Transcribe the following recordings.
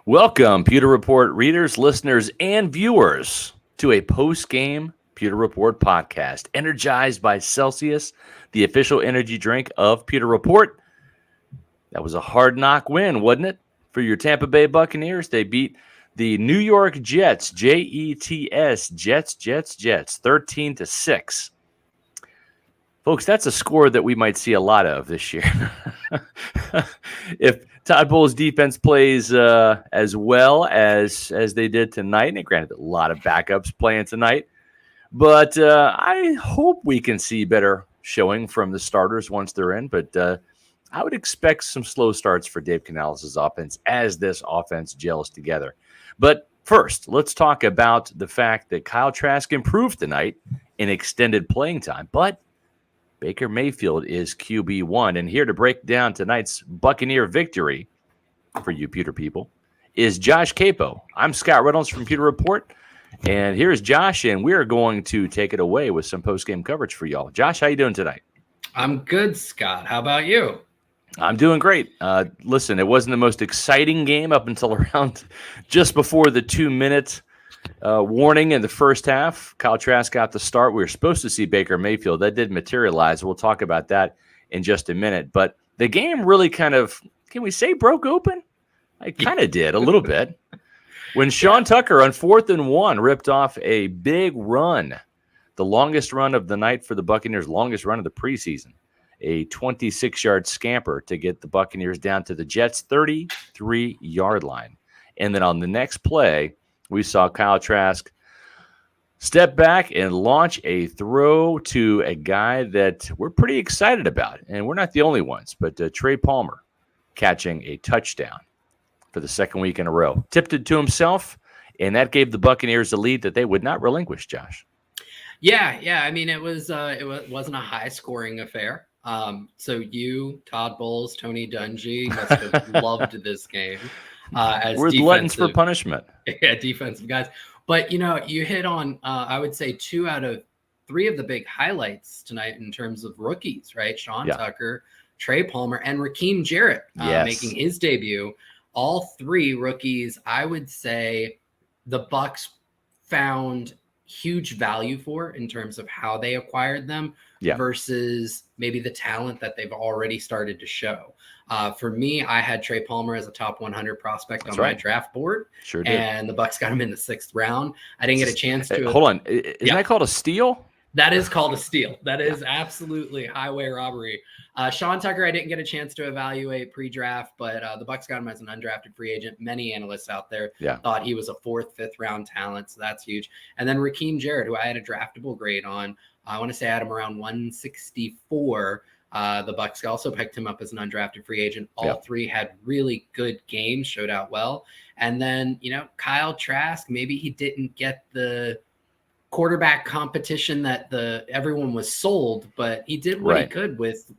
Welcome, Pewter Report readers, listeners, and viewers to a post-game Pewter Report podcast, energized by Celsius, the official energy drink of Pewter Report. That was a hard-knock win, wasn't it, for your Tampa Bay Buccaneers? They beat the New York Jets, Jets, Jets, 13-6. Folks, that's a score that we might see a lot of this year. If Todd Bowles' defense plays as well as they did tonight, and granted a lot of backups playing tonight, but I hope we can see better showing from the starters once they're in. But I would expect some slow starts for Dave Canales' offense as this offense gels together. But first, let's talk about the fact that Kyle Trask improved tonight in extended playing time, but Baker Mayfield is QB1, and here to break down tonight's Buccaneer victory for you Pewter people is Josh Capo. I'm Scott Reynolds from Pewter Report, and here's Josh, and we're going to take it away with some post-game coverage for y'all. Josh, how you doing tonight? I'm good, Scott. How about you? I'm doing great. Listen, it wasn't the most exciting game up until around just before the 2-minute warning in the first half. Kyle Trask got the start. We were supposed to see Baker Mayfield. That didn't materialize. We'll talk about that in just a minute. But the game really kind of, can we say, broke open? I kind of did a little bit. When Sean Tucker on 4th and 1 ripped off a big run, the longest run of the night for the Buccaneers, longest run of the preseason, a 26-yard scamper to get the Buccaneers down to the Jets' 33-yard line. And then on the next play, we saw Kyle Trask step back and launch a throw to a guy that we're pretty excited about. And we're not the only ones, but Trey Palmer catching a touchdown for the second week in a row. Tipped it to himself, and that gave the Buccaneers a lead that they would not relinquish, Josh. Yeah. I mean, it wasn't a high-scoring affair. So you, Todd Bowles, Tony Dungy must have loved this game. We're gluttons for punishment. Yeah, defensive guys. But, you hit on, I would say, 2 out of 3 of the big highlights tonight in terms of rookies, right? Sean Tucker, Trey Palmer, and Raheem Jarrett making his debut. All 3 rookies, I would say the Bucs found huge value for in terms of how they acquired them versus maybe the talent that they've already started to show. For me, I had Trey Palmer as a top 100 prospect on my draft board. Sure did. And the Bucs got him in the 6th round. I didn't get a chance to. Hold on. Isn't that called a steal? That is called a steal. That is absolutely highway robbery. Sean Tucker, I didn't get a chance to evaluate pre-draft, but the Bucs got him as an undrafted free agent. Many analysts out there thought he was a 4th, 5th round talent, so that's huge. And then Raheem Jarrett, who I had a draftable grade on, I want to say I had him around 164. The Bucs also picked him up as an undrafted free agent. All 3 had really good games, showed out well. And then, Kyle Trask, maybe he didn't get the quarterback competition that everyone was sold, but he did what he could with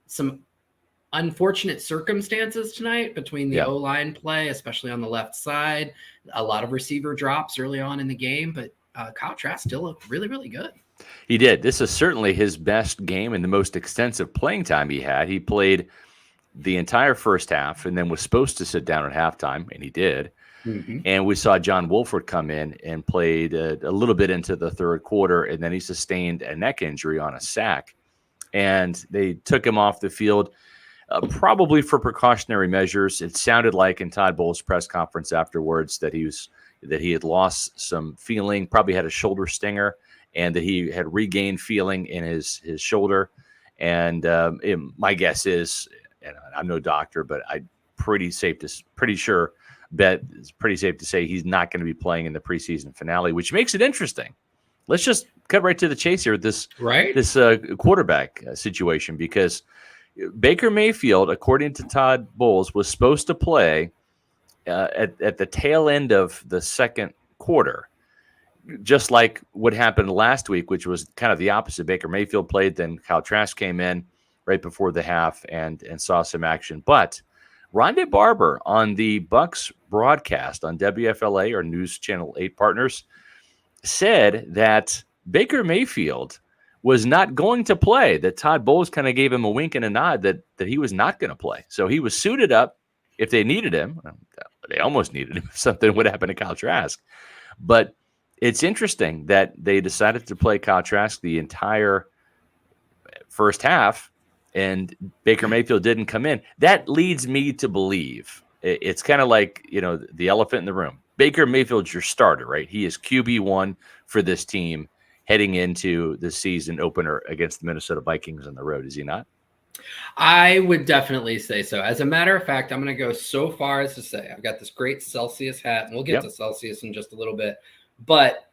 some unfortunate circumstances tonight between the O-line play, especially on the left side, a lot of receiver drops early on in the game, but Kyle Trask still looked really, really good. He did. This is certainly his best game and the most extensive playing time he had. He played the entire first half and then was supposed to sit down at halftime, and he did. Mm-hmm. And we saw John Wolford come in and played a little bit into the third quarter, and then he sustained a neck injury on a sack. And they took him off the field probably for precautionary measures. It sounded like in Todd Bowles' press conference afterwards that he had lost some feeling, probably had a shoulder stinger, and that he had regained feeling in his shoulder. And my guess is, and I'm no doctor, but it's pretty safe to say he's not going to be playing in the preseason finale, which makes it interesting. Let's just cut right to the chase here with this quarterback situation, because Baker Mayfield, according to Todd Bowles, was supposed to play at the tail end of the second quarter, just like what happened last week, which was kind of the opposite. Baker Mayfield played, then Kyle Trask came in right before the half and saw some action. But Rondé Barber on the Bucs broadcast on WFLA, or News Channel 8 partners, said that Baker Mayfield was not going to play, that Todd Bowles kind of gave him a wink and a nod that he was not going to play. So he was suited up if they needed him. They almost needed him if something would happen to Kyle Trask. But it's interesting that they decided to play Kyle Trask the entire first half, and Baker Mayfield didn't come in. That leads me to believe it's kind of like, the elephant in the room. Baker Mayfield's your starter, right? He is QB1 for this team heading into the season opener against the Minnesota Vikings on the road, is he not? I would definitely say so. As a matter of fact, I'm going to go so far as to say I've got this great Celsius hat, and we'll get to Celsius in just a little bit. But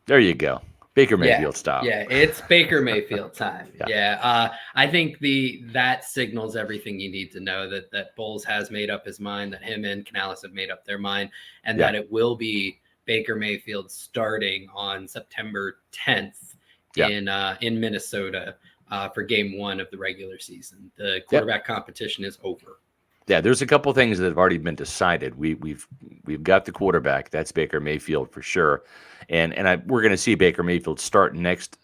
there you go. Baker Mayfield style. Yeah, it's Baker Mayfield time. I think that signals everything you need to know that Bowles has made up his mind, that him and Canales have made up their mind, and that it will be Baker Mayfield starting on September 10th in Minnesota for game 1 of the regular season. The quarterback competition is over. Yeah, there's a couple things that have already been decided. We've got the quarterback. That's Baker Mayfield for sure, and we're going to see Baker Mayfield start next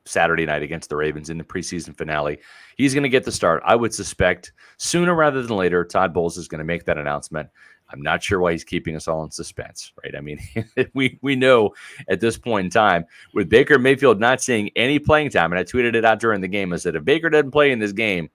Saturday night against the Ravens in the preseason finale. He's going to get the start. I would suspect sooner rather than later, Todd Bowles is going to make that announcement. I'm not sure why he's keeping us all in suspense, right? I mean, we know at this point in time, with Baker Mayfield not seeing any playing time, and I tweeted it out during the game, I said, if Baker doesn't play in this game,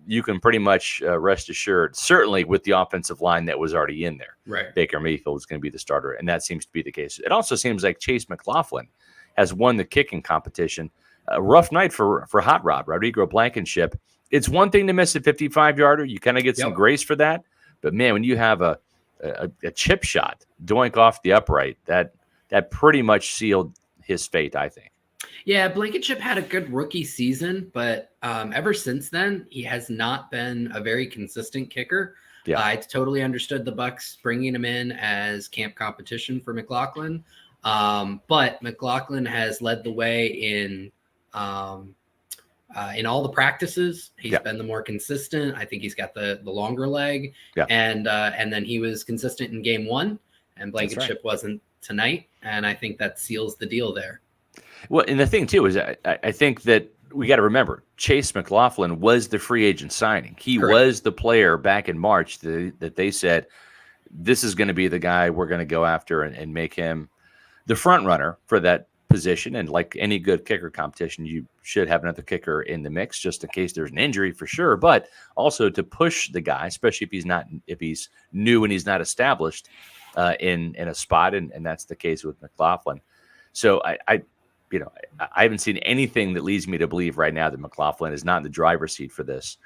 you can pretty much rest assured, certainly with the offensive line that was already in there, right, Baker Mayfield is going to be the starter, and that seems to be the case. It also seems like Chase McLaughlin has won the kicking competition. A rough night for Hot Rod, Rodrigo Blankenship. It's one thing to miss a 55-yarder. You kind of get some grace for that. But, man, when you have a chip shot doink off the upright, that pretty much sealed his fate, I think. Yeah, Blankenship had a good rookie season, but ever since then, he has not been a very consistent kicker. Yeah. I totally understood the Bucs bringing him in as camp competition for McLaughlin, but McLaughlin has led the way in all the practices. He's been the more consistent. I think he's got the longer leg, and then he was consistent in game 1, and Blankenship wasn't tonight, and I think that seals the deal there. Well, and the thing, too, is I think that we got to remember, Chase McLaughlin was the free agent signing. He was the player back in March that they said, this is going to be the guy we're going to go after and make him the front runner for that position. And like any good kicker competition, you should have another kicker in the mix just in case there's an injury for sure, but also to push the guy, especially if he's new and he's not established in a spot. And that's the case with McLaughlin. So I haven't seen anything that leads me to believe right now that McLaughlin is not in the driver's seat for this.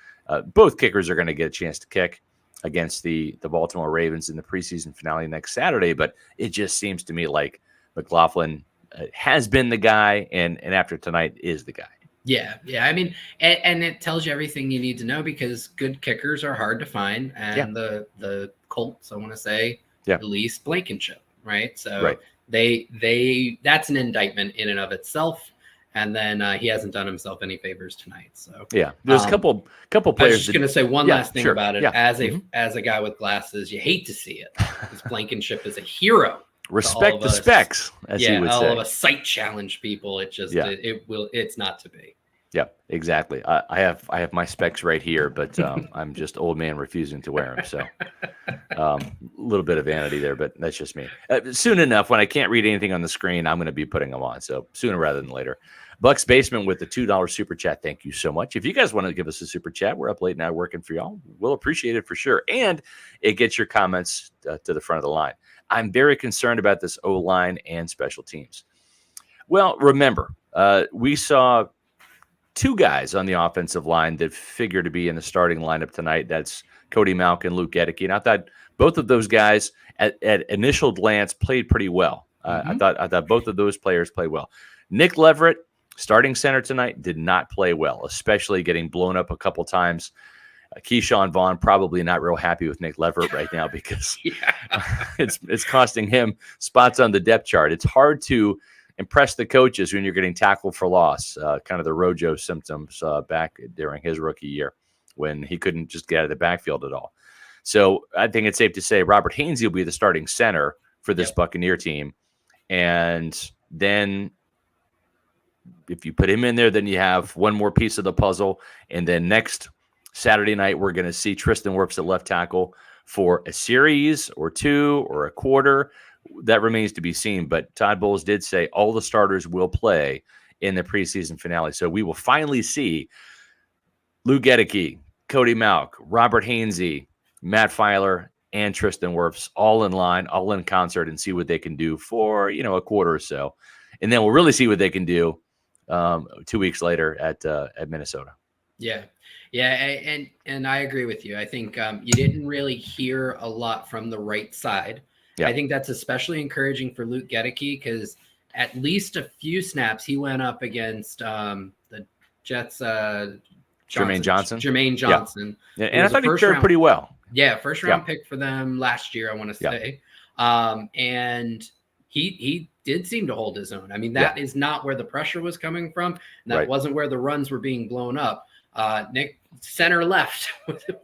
Both kickers are going to get a chance to kick against the Baltimore Ravens in the preseason finale next Saturday, but it just seems to me like McLaughlin has been the guy, and after tonight is the guy. Yeah. I mean, and it tells you everything you need to know because good kickers are hard to find, and the Colts, I want to say, released Blankenship, right? So they that's an indictment in and of itself. And then he hasn't done himself any favors tonight. So there's a couple players. I was just going to say one last thing about it. Yeah. As a guy with glasses, you hate to see it. Because Blankenship is a hero. Respect the specs, as he would say. All of us sight challenge people. It just it's not to be. Yeah, exactly. I have my specs right here, but I'm just old man refusing to wear them. So a little bit of vanity there, but that's just me. Soon enough, when I can't read anything on the screen, I'm going to be putting them on. So sooner rather than later. Bucks Basement with the $2 super chat. Thank you so much. If you guys want to give us a super chat, we're up late now working for y'all. We'll appreciate it for sure. And it gets your comments to the front of the line. I'm very concerned about this O-line and special teams. Well, remember, we saw two guys on the offensive line that figure to be in the starting lineup tonight. That's Cody Mauch and Luke Gedeke. And I thought both of those guys at initial glance played pretty well. I thought both of those players played well. Nick Leverett, starting center tonight, did not play well, especially getting blown up a couple times. Keyshawn Vaughn probably not real happy with Nick Leverett right now because it's costing him spots on the depth chart. It's hard to impress the coaches when you're getting tackled for loss, kind of the Rojo symptoms back during his rookie year when he couldn't just get out of the backfield at all. So I think it's safe to say Robert Hainsey will be the starting center for this Buccaneer team. And then if you put him in there, then you have one more piece of the puzzle. And then next Saturday night, we're going to see Tristan Wirfs at left tackle for a series or two or a quarter, that remains to be seen. But Todd Bowles did say all the starters will play in the preseason finale. So we will finally see Lou Gedeke, Cody Mauch, Robert Hainsey, Matt Filer, and Tristan Wirfs all in line, all in concert, and see what they can do for, a quarter or so. And then we'll really see what they can do 2 weeks later at Minnesota. Yeah. And I agree with you. I think you didn't really hear a lot from the right side. Yeah. I think that's especially encouraging for Luke Gedeke because at least a few snaps he went up against the Jets. Jermaine Johnson. Yeah. And I thought he fared pretty well. Yeah, first round pick for them last year, I want to say. And he did seem to hold his own. I mean, that is not where the pressure was coming from. And that wasn't where the runs were being blown up. Nick center left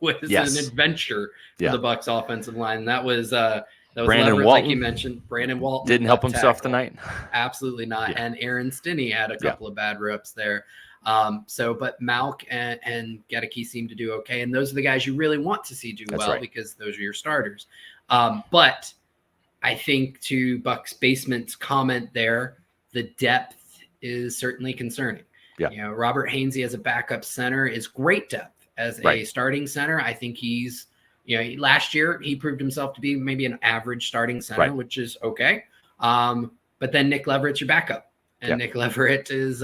was an adventure for the Bucs offensive line. That was Brandon Leverett, Walton, like you mentioned. Brandon Walton didn't help himself tonight. Absolutely not. And Aaron Stinney had a couple of bad reps there. But Mauch and Gedeke seem to do okay. And those are the guys you really want to see do because those are your starters. But I think to Bucs Basement's comment there, the depth is certainly concerning. Yeah. Robert Hainsey as a backup center is great depth. As a starting center, I think he's, last year he proved himself to be maybe an average starting center, which is okay. But then Nick Leverett's your backup. And Nick Leverett is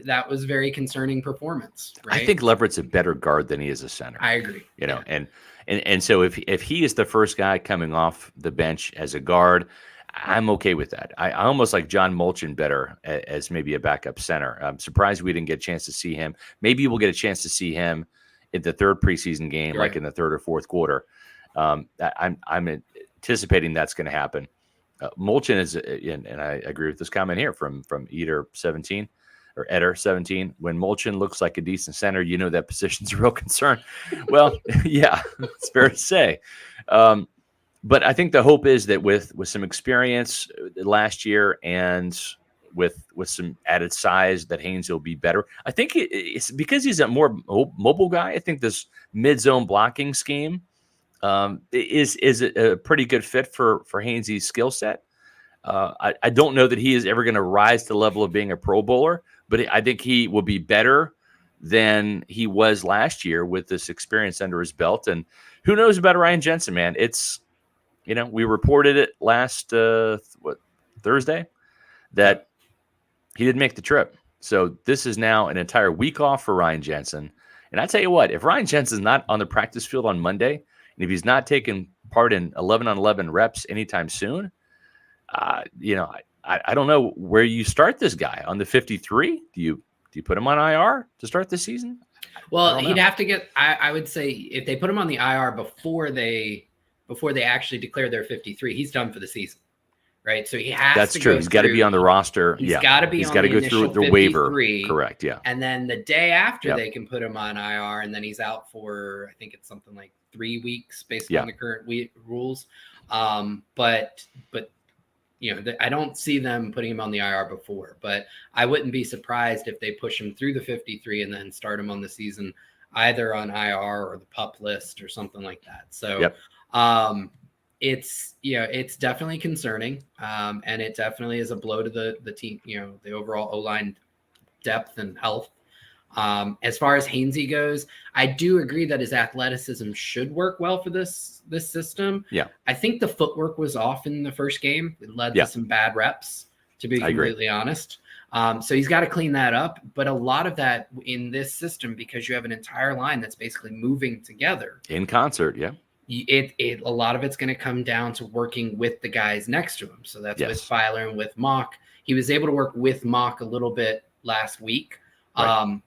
that was very concerning performance. Right? I think Leverett's a better guard than he is a center. I agree. And so if he is the first guy coming off the bench as a guard, I'm okay with that. I almost like John Molchin better as maybe a backup center. I'm surprised we didn't get a chance to see him. Maybe we'll get a chance to see him in the third preseason game, like in the third or fourth quarter. I'm anticipating that's going to happen. Molchin is, and I agree with this comment here from Eder 17. Or Eder 17, when Molchin looks like a decent center, that position's a real concern. Well, yeah, it's fair to say. But I think the hope is that with some experience last year and with some added size, that Haynes will be better. I think it's because he's a more mobile guy. I think this mid-zone blocking scheme is a pretty good fit for Hainsey's skill set. I don't know that he is ever going to rise to the level of being a Pro Bowler, but I think he will be better than he was last year with this experience under his belt. And who knows about Ryan Jensen, man? It's, we reported it last Thursday that he didn't make the trip. So this is now an entire week off for Ryan Jensen. And I tell you what, if Ryan Jensen's not on the practice field on Monday, and if he's not taking part in 11-on-11 reps anytime soon, I don't know where you start this guy on the 53. Do you put him on IR to start the season? Well, he'd have to get. I would say if they put him on the IR before they actually declare their 53, he's done for the season, right? So he has. That's true. He's got to be on the roster. He's got to be. He's got to go through the waiver. Correct. Yeah. And then the day after they can put him on IR, and then he's out for I think it's something like 3 weeks based on the current rules. But I don't see them putting him on the IR before, but I wouldn't be surprised if they push him through the 53 and then start him on the season, either on IR or the PUP list or something like that. So it's definitely concerning. And it definitely is a blow to the team, the overall O-line depth and health. As far as Hainsey goes, I do agree that his athleticism should work well for this system. Yeah. I think the footwork was off in the first game. It led to some bad reps, to be completely honest. So he's got to clean that up. But a lot of that in this system, because you have an entire line that's basically moving together. In concert, a lot of it's going to come down to working with the guys next to him. So that's with Filer and with Mauch. He was able to work with Mauch a little bit last week. Right.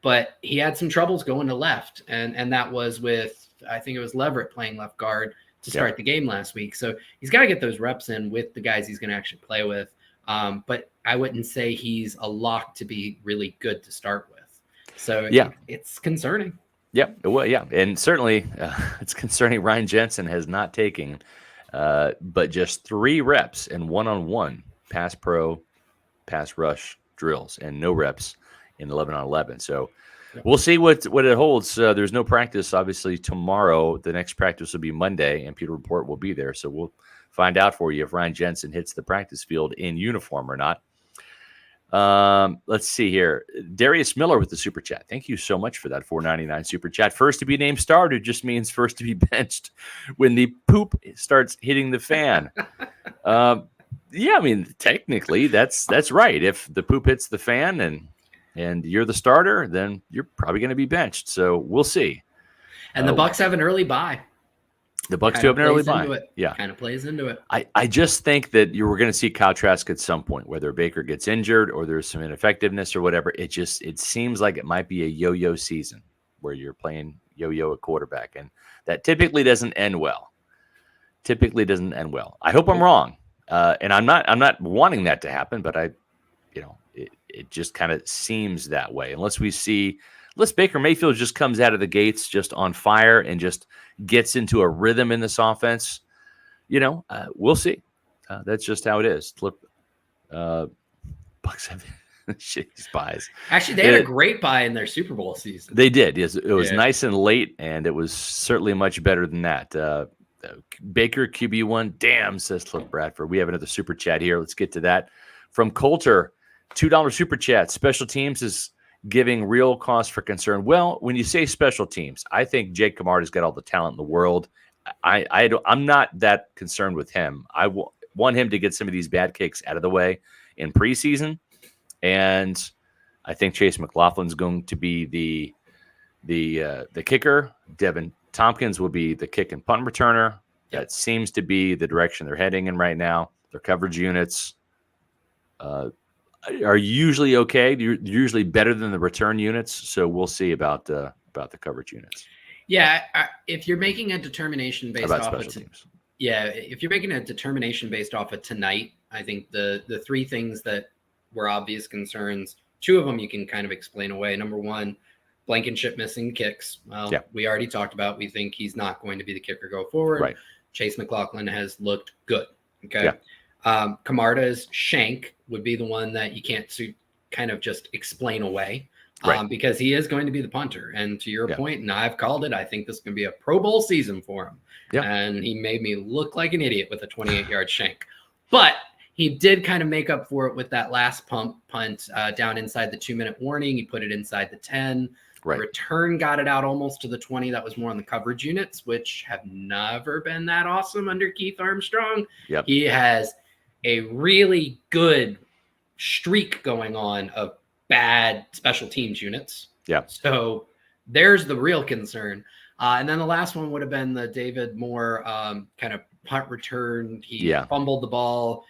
But he had some troubles going to left, and that was with, I think it was Leverett playing left guard to start the game last week. So he's got to get those reps in with the guys he's going to actually play with. But I wouldn't say he's a lock to be really good to start with. So it's concerning. Yeah, well, and certainly it's concerning. Ryan Jensen has not taken but just 3 reps in one-on-one pass pro, pass rush drills, and no reps in 11-on-11. So We'll see what it holds. There's no practice, obviously, tomorrow. The next practice will be Monday, and Pewter Report will be there. So we'll find out for you if Ryan Jensen hits the practice field in uniform or not. Let's see here. Darius Miller with the super chat. Thank you so much for that $4.99 super chat. First to be named starter just means first to be benched when the poop starts hitting the fan. Yeah, I mean, technically that's right. If the poop hits the fan and you're the starter, then you're probably going to be benched. So we'll see. And the Bucs have an early bye. The Bucs do have an early bye. Yeah, kind of plays into it. I just think that you were going to see Kyle Trask at some point, whether Baker gets injured or there's some ineffectiveness or whatever. It seems like it might be a yo-yo season where you're playing yo-yo at quarterback, and that typically doesn't end well. I hope I'm wrong, and I'm not wanting that to happen, but it just kind of seems that way unless Baker Mayfield just comes out of the gates just on fire and just gets into a rhythm in this offense. We'll see. That's just how it is. Bucs have shitty buys. Actually, they had a great buy in their Super Bowl season. They did. Yes, it was nice and late, and it was certainly much better than that. Baker QB1, damn, says Cliff Bradford. We have another super chat here. Let's get to that. From Coulter, $2 super chat. Special teams is giving real cause for concern. Well, when you say special teams, I think Jake Camarda's got all the talent in the world. I'm not that concerned with him. I want him to get some of these bad kicks out of the way in preseason, and I think Chase McLaughlin's going to be the kicker. Devin Tompkins will be the kick and punt returner. That seems to be the direction they're heading in right now. Their coverage units are usually okay. You're usually better than the return units, so we'll see about the coverage units. Yeah, if you're making a determination based off of teams. Yeah, if you're making a determination based off of tonight, I think the three things that were obvious concerns, two of them you can kind of explain away. Number one, Blankenship missing kicks. Well, we already talked about. We think he's not going to be the kicker go forward. Right. Chase McLaughlin has looked good. Okay. Yeah. Camarda's shank would be the one that you can't kind of just explain away. Because he is going to be the punter. And to your point, and I've called it, I think this is going to be a Pro Bowl season for him. Yeah. And he made me look like an idiot with a 28-yard shank. But he did kind of make up for it with that last punt down inside the 2-minute warning. He put it inside the 10. Right. The return got it out almost to the 20. That was more on the coverage units, which have never been that awesome under Keith Armstrong. Yep. He has a really good streak going on of bad special teams units. Yeah. So there's the real concern. And then the last one would have been the David Moore kind of punt return. He fumbled the ball.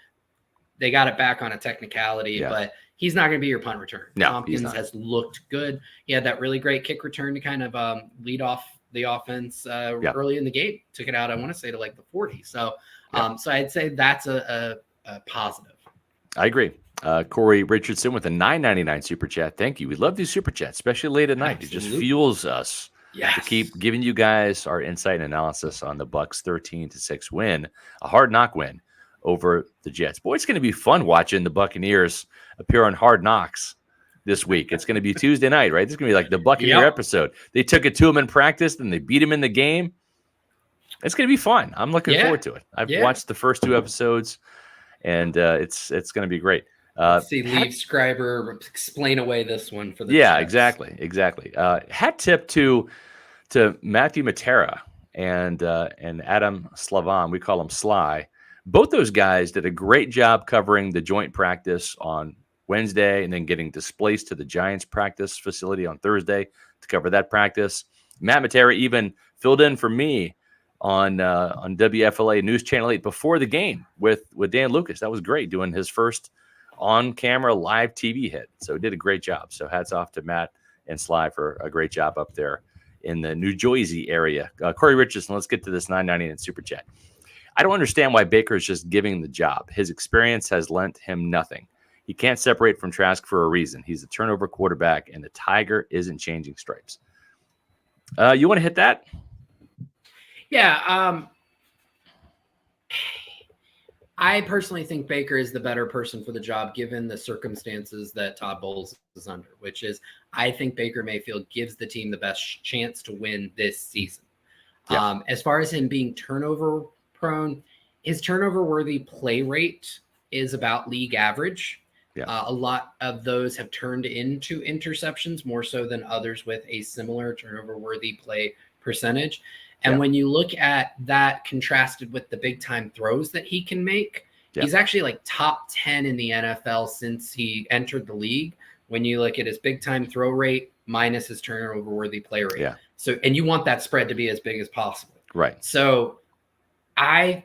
They got it back on a technicality, but he's not going to be your punt return. No, Tompkins has looked good. He had that really great kick return to kind of lead off the offense early in the game. Took it out, I want to say, to like the 40. So, so I'd say that's a positive. I agree. Corey Richardson with a $9.99 super chat. Thank you. We love these super chats, especially late at night. Absolutely. It just fuels us to keep giving you guys our insight and analysis on the Bucs 13-6 win, a hard knock win over the Jets. Boy, it's going to be fun watching the Buccaneers appear on Hard Knocks this week. It's going to be Tuesday night, right? This is going to be like the Buccaneer episode. They took it to him in practice, then they beat him in the game. It's going to be fun. I'm looking forward to it. I've watched the first two episodes, and it's going to be great. See, Leave Scriber explain away this one for the Jets. Exactly. Hat tip to Matthew Matera and Adam Slavan. We call him Sly. Both those guys did a great job covering the joint practice on Wednesday and then getting displaced to the Giants practice facility on Thursday to cover that practice. Matt Matera even filled in for me on WFLA News Channel 8 before the game with Dan Lucas. That was great, doing his first on-camera live TV hit. So he did a great job. So hats off to Matt and Sly for a great job up there in the New Jersey area. Corey Richardson, let's get to this $9.99 super chat. I don't understand why Baker is just giving the job. His experience has lent him nothing. He can't separate from Trask for a reason. He's a turnover quarterback, and the Tiger isn't changing stripes. You want to hit that? Yeah. I personally think Baker is the better person for the job, given the circumstances that Todd Bowles is under, which is I think Baker Mayfield gives the team the best chance to win this season. Yeah. As far as him being turnover prone, his turnover worthy play rate is about league average. Yeah. A lot of those have turned into interceptions more so than others with a similar turnover worthy play percentage. And when you look at that contrasted with the big time throws that he can make, he's actually like top 10 in the NFL since he entered the league. When you look at his big time throw rate minus his turnover worthy play rate. Yeah. So, and you want that spread to be as big as possible. Right. So I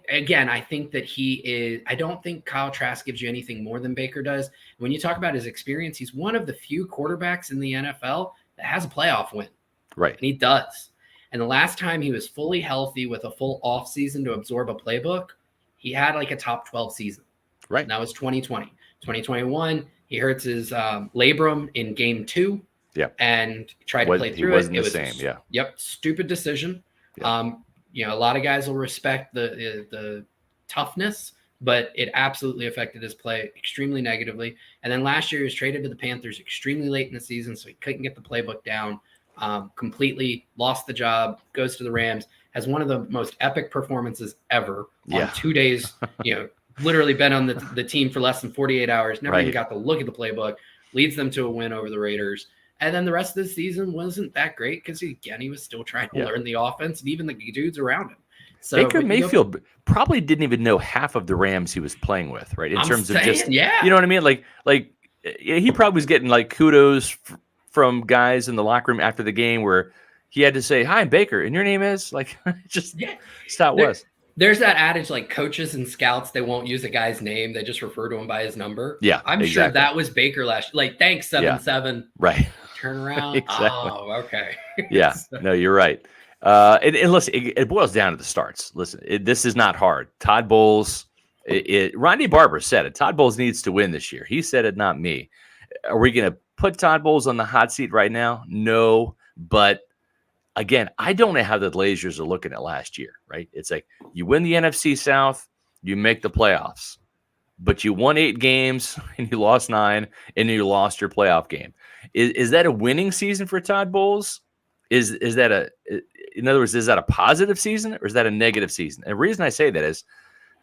think that I don't think Kyle Trask gives you anything more than Baker does. When you talk about his experience, he's one of the few quarterbacks in the NFL that has a playoff win. Right. And he does. And the last time he was fully healthy with a full off season to absorb a playbook, he had like a top 12 season. Right. And that was 2020. 2021, he hurts his labrum in game 2. Yeah. And tried to play through it. Wasn't the same. Yeah. Yep. Stupid decision. Yeah. A lot of guys will respect the toughness, but it absolutely affected his play extremely negatively. And then last year he was traded to the Panthers extremely late in the season, so he couldn't get the playbook down. Completely lost the job, goes to the Rams, has one of the most epic performances ever on 2 days, literally been on the team for less than 48 hours, never even got to look at the playbook, leads them to a win over the Raiders. And then the rest of the season wasn't that great because, he was still trying to learn the offense and even the dudes around him. So Baker Mayfield probably didn't even know half of the Rams he was playing with, right? In terms of just, you know what I mean? Like he probably was getting like kudos from guys in the locker room after the game where he had to say, "Hi, I'm Baker, and your name is?" Like, just that's how it was. There's that adage, like coaches and scouts, they won't use a guy's name; they just refer to him by his number. Yeah, I'm sure that was Baker last year. Like, thanks 7-7. Right. Turn around. Exactly. Oh, okay. Yeah. No, you're right. And listen, it boils down to the starts. Listen, this is not hard. Todd Bowles, Ronnie Barber said it. Todd Bowles needs to win this year. He said it, not me. Are we going to put Todd Bowles on the hot seat right now? No, but again, I don't know how the Blazers are looking at last year, right? It's like you win the NFC South, you make the playoffs, but you won 8 games and you lost 9 and you lost your playoff game. Is that a winning season for Todd Bowles? Is that in other words, is that a positive season or is that a negative season? And the reason I say that is,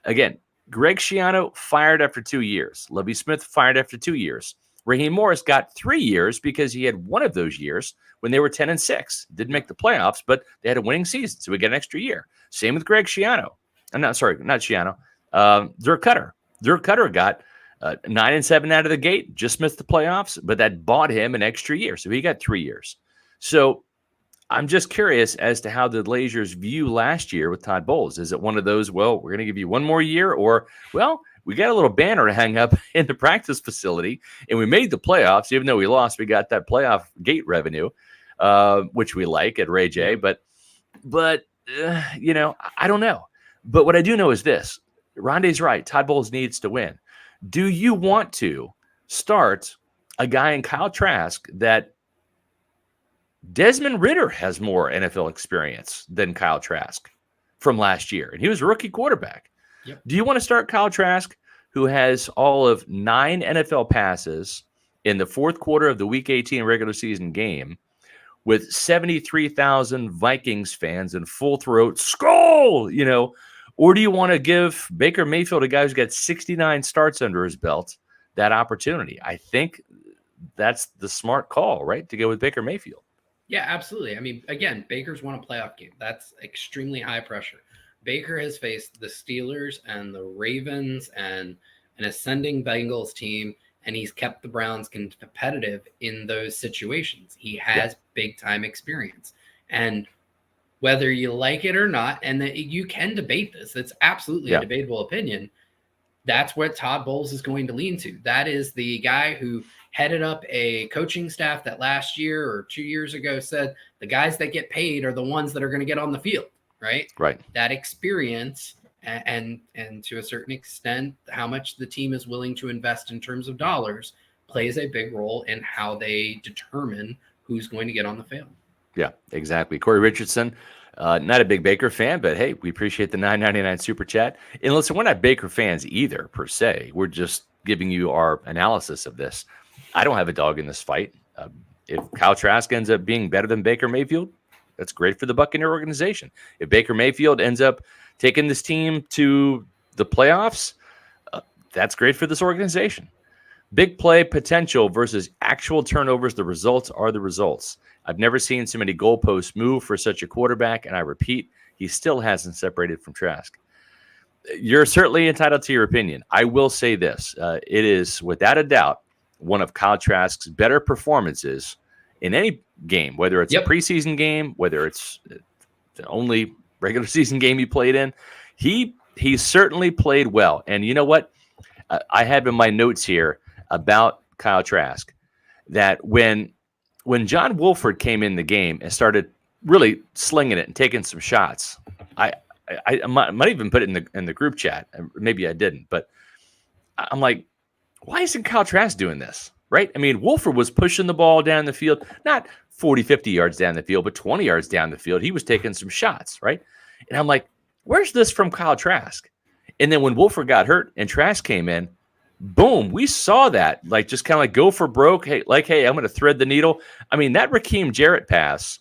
again, Greg Schiano fired after 2 years. Lovie Smith fired after 2 years. Raheem Morris got 3 years because he had one of those years when they were 10-6. Didn't make the playoffs, but they had a winning season, so we get an extra year. Same with Greg Schiano. Not Schiano. Dirk Cutter. Dirk Cutter got 9-7 out of the gate, just missed the playoffs, but that bought him an extra year, so he got 3 years. So I'm just curious as to how the Blazers view last year with Todd Bowles. Is it one of those, well, we're going to give you one more year, or, well, we got a little banner to hang up in the practice facility, and we made the playoffs. Even though we lost, we got that playoff gate revenue, which we like at Ray J. But I don't know. But what I do know is this. Rondé's right. Todd Bowles needs to win. Do you want to start a guy in Kyle Trask that Desmond Ridder has more NFL experience than Kyle Trask from last year, and he was a rookie quarterback? Yep. Do you want to start Kyle Trask, who has all of 9 NFL passes in the fourth quarter of the Week 18 regular season game with 73,000 Vikings fans in full throat skull, or do you want to give Baker Mayfield, a guy who's got 69 starts under his belt, that opportunity? I think that's the smart call, right, to go with Baker Mayfield. Yeah, absolutely. I mean, again, Baker's won a playoff game. That's extremely high pressure. Baker has faced the Steelers and the Ravens and an ascending Bengals team, and he's kept the Browns competitive in those situations. He has big-time experience. And whether you like it or not, and that you can debate this, it's absolutely a debatable opinion, that's what Todd Bowles is going to lean to. That is the guy who headed up a coaching staff that last year or 2 years ago said the guys that get paid are the ones that are going to get on the field. Right. That experience and to a certain extent, how much the team is willing to invest in terms of dollars plays a big role in how they determine who's going to get on the field. Yeah, exactly. Corey Richardson, Not a big Baker fan, but hey, we appreciate the $9.99 super chat. And listen, we're not Baker fans either, per se. We're just giving you our analysis of this. I don't have a dog in this fight. If Kyle Trask ends up being better than Baker Mayfield, that's great for the Buccaneer organization. If Baker Mayfield ends up taking this team to the playoffs, that's great for this organization. Big play potential versus actual turnovers. The results are the results. I've never seen so many goalposts move for such a quarterback, and I repeat, he still hasn't separated from Trask. You're certainly entitled to your opinion. I will say this. It is, without a doubt, one of Kyle Trask's better performances in any game, whether it's a preseason game, whether it's the only regular season game he played in. He certainly played well. And you know what? I have in my notes here about Kyle Trask that when John Wolford came in the game and started really slinging it and taking some shots, I might even put it in the group chat. Maybe I didn't, but I'm like, why isn't Kyle Trask doing this? Right? I mean, Wolford was pushing the ball down the field, not 40, 50 yards down the field, but 20 yards down the field. He was taking some shots, right? And I'm like, where's this from Kyle Trask? And then when Wolford got hurt and Trask came in, boom, we saw that, like, just kind of like go for broke. Hey, I'm going to thread the needle. I mean, that Raheem Jarrett pass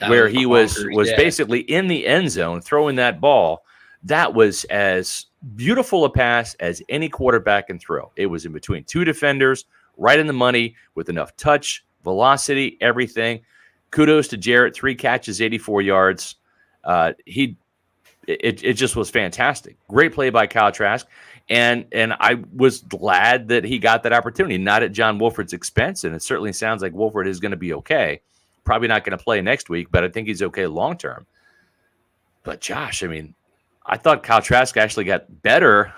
where he was basically in the end zone throwing that ball, that was as beautiful a pass as any quarterback can throw. It was in between two defenders, right in the money, with enough touch, velocity, everything. Kudos to Jarrett, 3 catches, 84 yards. It just was fantastic. Great play by Kyle Trask. And I was glad that he got that opportunity, not at John Wolford's expense. And it certainly sounds like Wolford is going to be okay. Probably not going to play next week, but I think he's okay long term. But Josh, I mean, I thought Kyle Trask actually got better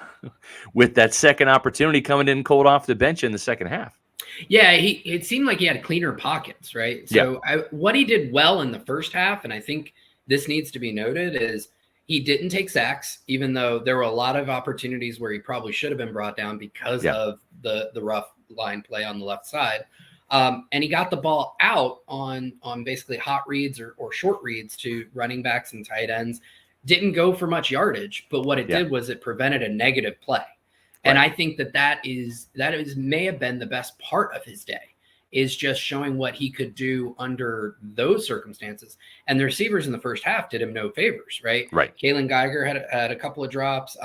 with that second opportunity coming in cold off the bench in the second half. Yeah, it seemed like he had cleaner pockets, right? So what he did well in the first half, and I think this needs to be noted, is he didn't take sacks, even though there were a lot of opportunities where he probably should have been brought down because of the rough line play on the left side. And he got the ball out on basically hot reads or short reads to running backs and tight ends. Didn't go for much yardage, but what it did was it prevented a negative play. And I think that may have been the best part of his day, is just showing what he could do under those circumstances. And the receivers in the first half did him no favors, right? Right. Kalen Geiger had a couple of drops.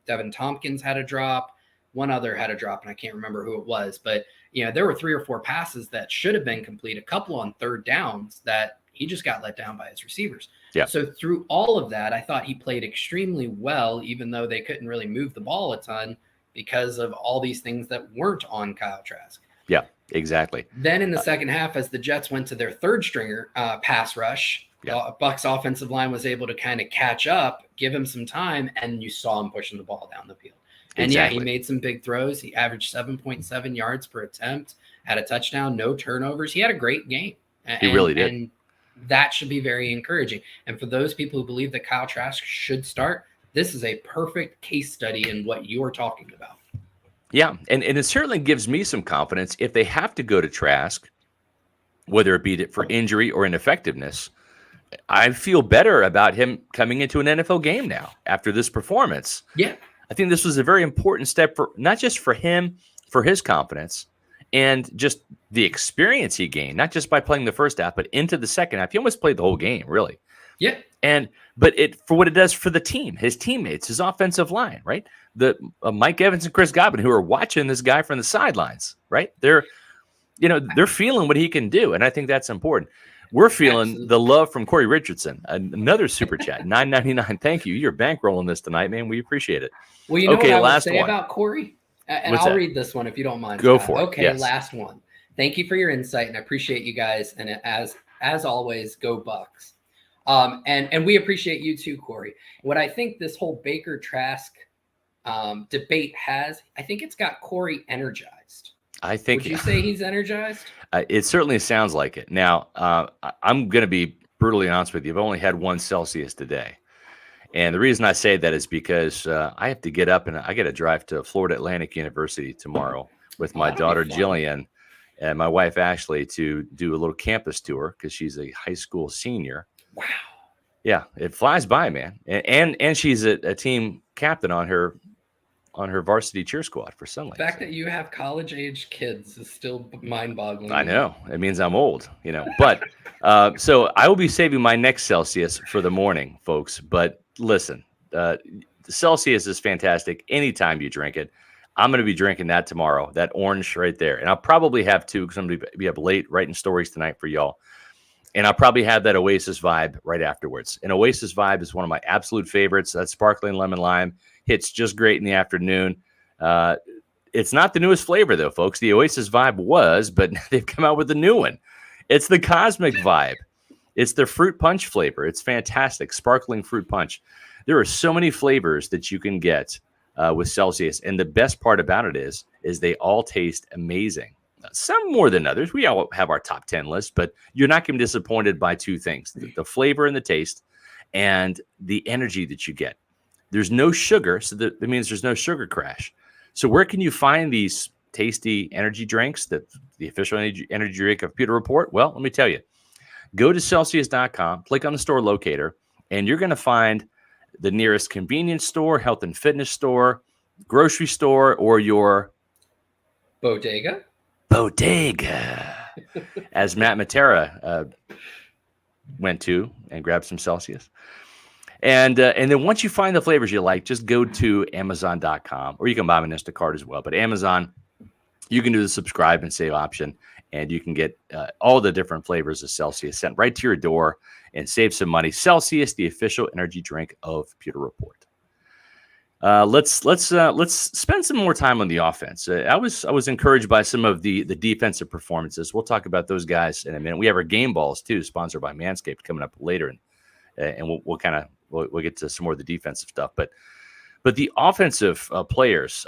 Devin Tompkins had a drop. One other had a drop, and I can't remember who it was. But, there were 3 or 4 passes that should have been complete, a couple on third downs that he just got let down by his receivers. Yeah. So through all of that, I thought he played extremely well, even though they couldn't really move the ball a ton because of all these things that weren't on Kyle Trask. Yeah, exactly. Then in the second half, as the Jets went to their third stringer pass rush, Bucs offensive line was able to kind of catch up, give him some time, and you saw him pushing the ball down the field. And he made some big throws. He averaged 7.7 yards per attempt, had a touchdown, no turnovers. He had a great game. He really did. And that should be very encouraging. And for those people who believe that Kyle Trask should start, this is a perfect case study in what you're talking about. Yeah, and it certainly gives me some confidence if they have to go to Trask, whether it be for injury or ineffectiveness. I feel better about him coming into an NFL game now after this performance. Yeah. I think this was a very important step for not just for him, for his confidence, and just the experience he gained, not just by playing the first half, but into the second half. He almost played the whole game, really. Yeah. But for what it does for the team, his teammates, his offensive line, right? The Mike Evans and Chris Godwin, who are watching this guy from the sidelines, right? They're feeling what he can do, and I think that's important. We're feeling the love from Corey Richardson, another super chat, $9.99. Thank you. You're bankrolling this tonight, man. We appreciate it. Well, you know what I would say about Corey? And I'll read this one if you don't mind. Go for it. Okay, yes. Last one. Thank you for your insight, and I appreciate you guys. And as always, go Bucs. And we appreciate you too, Corey. What I think this whole Baker Trask debate has, I think it's got Corey energized. Would you say he's energized? It certainly sounds like it. Now, I'm going to be brutally honest with you. I've only had 1 Celsius today. And the reason I say that is because I have to get up and I got to drive to Florida Atlantic University tomorrow with my daughter Jillian and my wife Ashley to do a little campus tour because she's a high school senior. Wow. Yeah, it flies by, man. And she's a team captain on her varsity cheer squad for Sunlight. The fact that you have college-age kids is still mind-boggling. I know. It means I'm old, But so I will be saving my next Celsius for the morning, folks. But listen, the Celsius is fantastic anytime you drink it. I'm going to be drinking that tomorrow, that orange right there. And I'll probably have two because I'm going to be up late writing stories tonight for y'all. And I'll probably have that Oasis Vibe right afterwards. And Oasis Vibe is one of my absolute favorites. That sparkling lemon lime hits just great in the afternoon. It's not the newest flavor, though, folks. The Oasis Vibe was, but they've come out with a new one. It's the Cosmic Vibe. It's the fruit punch flavor. It's fantastic. Sparkling fruit punch. There are so many flavors that you can get with Celsius. And the best part about it is they all taste amazing. Some more than others. We all have our top 10 list, but you're not going to be disappointed by two things, the flavor and the taste and the energy that you get. There's no sugar, so that means there's no sugar crash. So where can you find these tasty energy drinks, the official energy drink of Pewter Report? Well, let me tell you. Go to Celsius.com, click on the store locator, and you're going to find the nearest convenience store, health and fitness store, grocery store, or your bodega, as Matt Matera went to and grabbed some Celsius. And then once you find the flavors you like, just go to Amazon.com, or you can buy them in Instacart as well. But Amazon, you can do the subscribe and save option, and you can get all the different flavors of Celsius sent right to your door and save some money. Celsius, the official energy drink of Pewter Report. Let's spend some more time on the offense. I was encouraged by some of the defensive performances. We'll talk about those guys in a minute. We have our game balls too, sponsored by Manscaped, coming up later, and we'll get to some more of the defensive stuff. But the offensive players,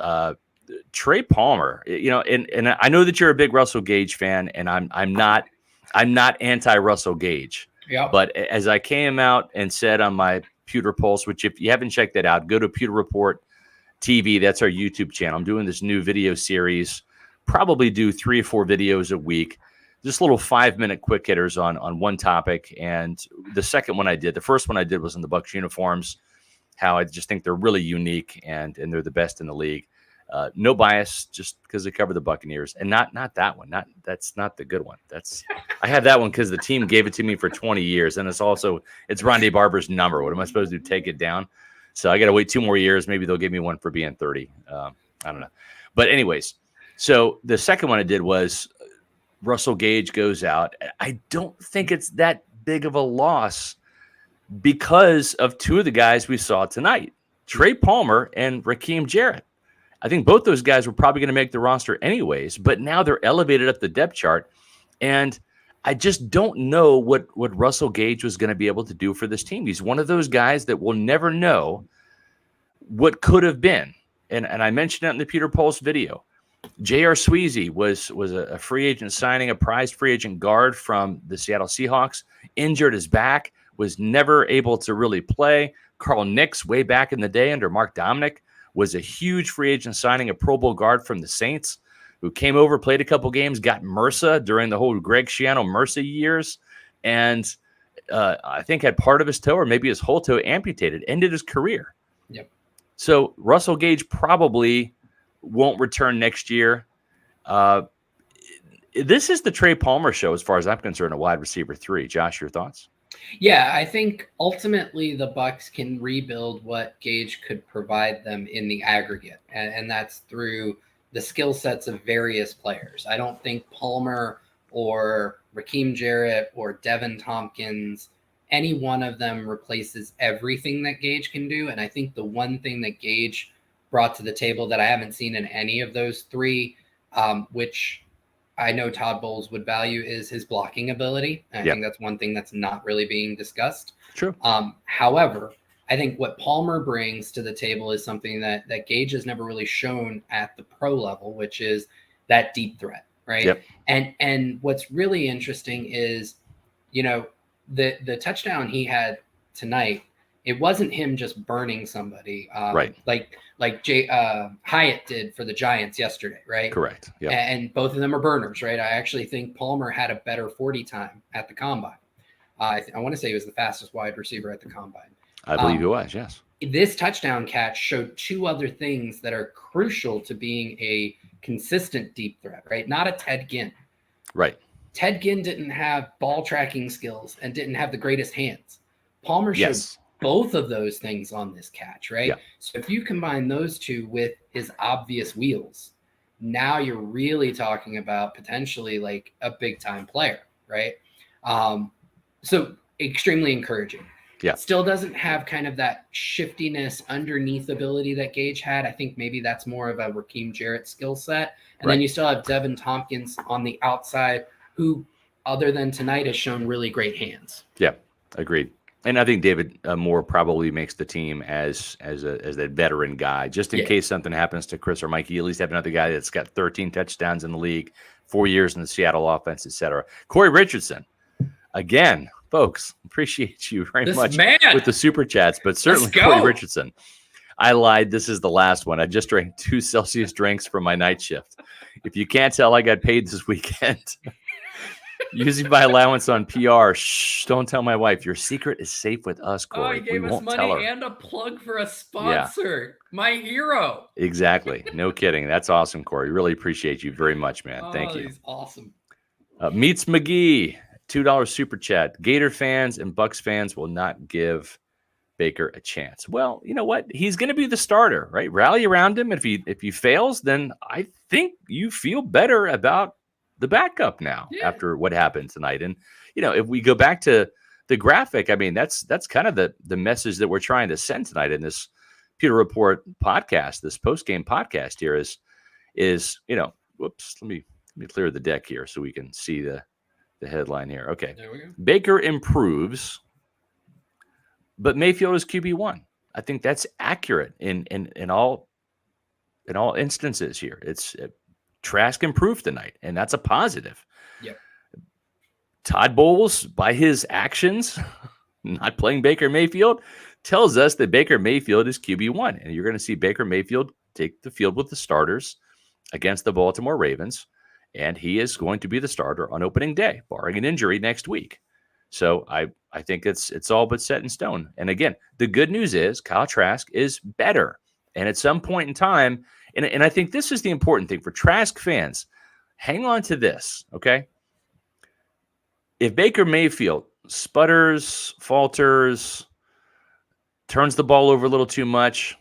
Trey Palmer, and I know that you're a big Russell Gage fan, and I'm not anti-Russell Gage. Yeah. But as I came out and said on my Pewter Pulse, which if you haven't checked that out, go to Pewter Report TV. That's our YouTube channel. I'm doing this new video series, probably do 3 or 4 videos a week, just little 5-minute quick hitters on one topic. And the first one I did was on the Bucs uniforms, how I just think they're really unique and they're the best in the league. No bias, just because they cover the Buccaneers, and not that one. That's not the good one. I have that one because the team gave it to me for 20 years, and it's Rondé Barber's number. What am I supposed to do? Take it down? So I got to wait 2 more years. Maybe they'll give me one for being 30. I don't know. But anyways, so the second one I did was Russell Gage goes out. I don't think it's that big of a loss because of 2 of the guys we saw tonight, Trey Palmer and Raheem Jarrett. I think both those guys were probably going to make the roster anyways, but now they're elevated up the depth chart. And I just don't know what Russell Gage was going to be able to do for this team. He's one of those guys that we'll never know what could have been. And I mentioned that in the Pewter Pulse video. J.R. Sweezy was a free agent signing, a prized free agent guard from the Seattle Seahawks, injured his back, was never able to really play. Carl Nix, way back in the day under Mark Dominic, was a huge free agent signing, a Pro Bowl guard from the Saints who came over, played a couple games, got MRSA during the whole Greg Schiano MRSA years, and I think had part of his toe or maybe his whole toe amputated, ended his career. Yep. So Russell Gage probably won't return next year. This is the Trey Palmer show as far as I'm concerned, a wide receiver 3. Josh, your thoughts? Yeah, I think ultimately the Bucs can rebuild what Gage could provide them in the aggregate, and that's through the skill sets of various players. I don't think Palmer or Raheem Jarrett or Devin Tompkins, any one of them replaces everything that Gage can do. And I think the one thing that Gage brought to the table that I haven't seen in any of those 3, which I know Todd Bowles would value, is his blocking ability. And I think that's one thing that's not really being discussed. True. However, I think what Palmer brings to the table is something that Gage has never really shown at the pro level, which is that deep threat, right? Yep. And what's really interesting is, the touchdown he had tonight, it wasn't him just burning somebody, right? Like Hyatt did for the Giants yesterday, right? Correct. Yeah. And both of them are burners, right? I actually think Palmer had a better 40 time at the combine. I want to say he was the fastest wide receiver at the combine. I believe he was, yes. This touchdown catch showed two other things that are crucial to being a consistent deep threat, right? Not a Ted Ginn. Right. Ted Ginn didn't have ball tracking skills and didn't have the greatest hands. Palmer showed both of those things on this catch, right? Yeah. So if you combine those two with his obvious wheels, now you're really talking about potentially like a big time player, right? So extremely encouraging. Yeah. Still doesn't have kind of that shiftiness underneath ability that Gage had. I think maybe that's more of a Raheem Jarrett skill set. And then you still have Devin Tompkins on the outside, who, other than tonight, has shown really great hands. Yeah, agreed. And I think David Moore probably makes the team as a veteran guy, just in case something happens to Chris or Mikey. You at least have another guy that's got 13 touchdowns in the league, 4 years in the Seattle offense, et cetera. Corey Richardson, again, folks, appreciate you very much with the super chats, but certainly Corey Richardson. I lied. This is the last one. I just drank 2 Celsius drinks for my night shift. If you can't tell, I got paid this weekend. Using my allowance on PR. Shh, don't tell my wife. Your secret is safe with us, Corey. He gave us money and a plug for a sponsor. Yeah. My hero. Exactly. No kidding. That's awesome, Corey. Really appreciate you very much, man. Thank you. He's awesome. Meets McGee, $2 super chat. Gator fans and Bucs fans will not give Baker a chance. Well, you know what? He's going to be the starter, right? Rally around him. If he fails, then I think you feel better about the backup now after what happened tonight. And, if we go back to the graphic, I mean, that's kind of the message that we're trying to send tonight in this Pewter Report podcast, this post-game podcast here is, whoops, let me clear the deck here so we can see the headline here. Okay. There we go. Baker improves, but Mayfield is QB1. I think that's accurate in all instances here. It's Trask improved tonight, and that's a positive. Yep. Todd Bowles, by his actions, not playing Baker Mayfield, tells us that Baker Mayfield is QB1, and you're going to see Baker Mayfield take the field with the starters against the Baltimore Ravens, and he is going to be the starter on opening day, barring an injury next week. So I think it's all but set in stone. And again, the good news is Kyle Trask is better, and at some point in time, and I think this is the important thing for Trask fans. Hang on to this, okay? If Baker Mayfield sputters, falters, turns the ball over a little too much,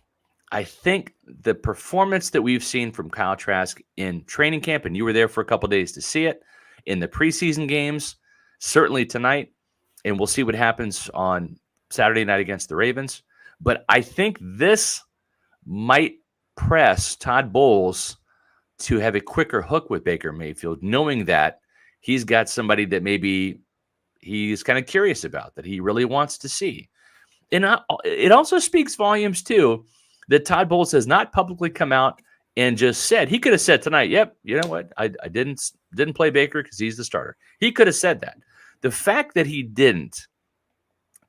I think the performance that we've seen from Kyle Trask in training camp, and you were there for a couple of days to see it, in the preseason games, certainly tonight, and we'll see what happens on Saturday night against the Ravens. But I think this might press Todd Bowles to have a quicker hook with Baker Mayfield, knowing that he's got somebody that maybe he's kind of curious about, that he really wants to see. And it also speaks volumes, too, that Todd Bowles has not publicly come out and just said, he could have said tonight, yep, you know what, I didn't play Baker because he's the starter. He could have said that. The fact that he didn't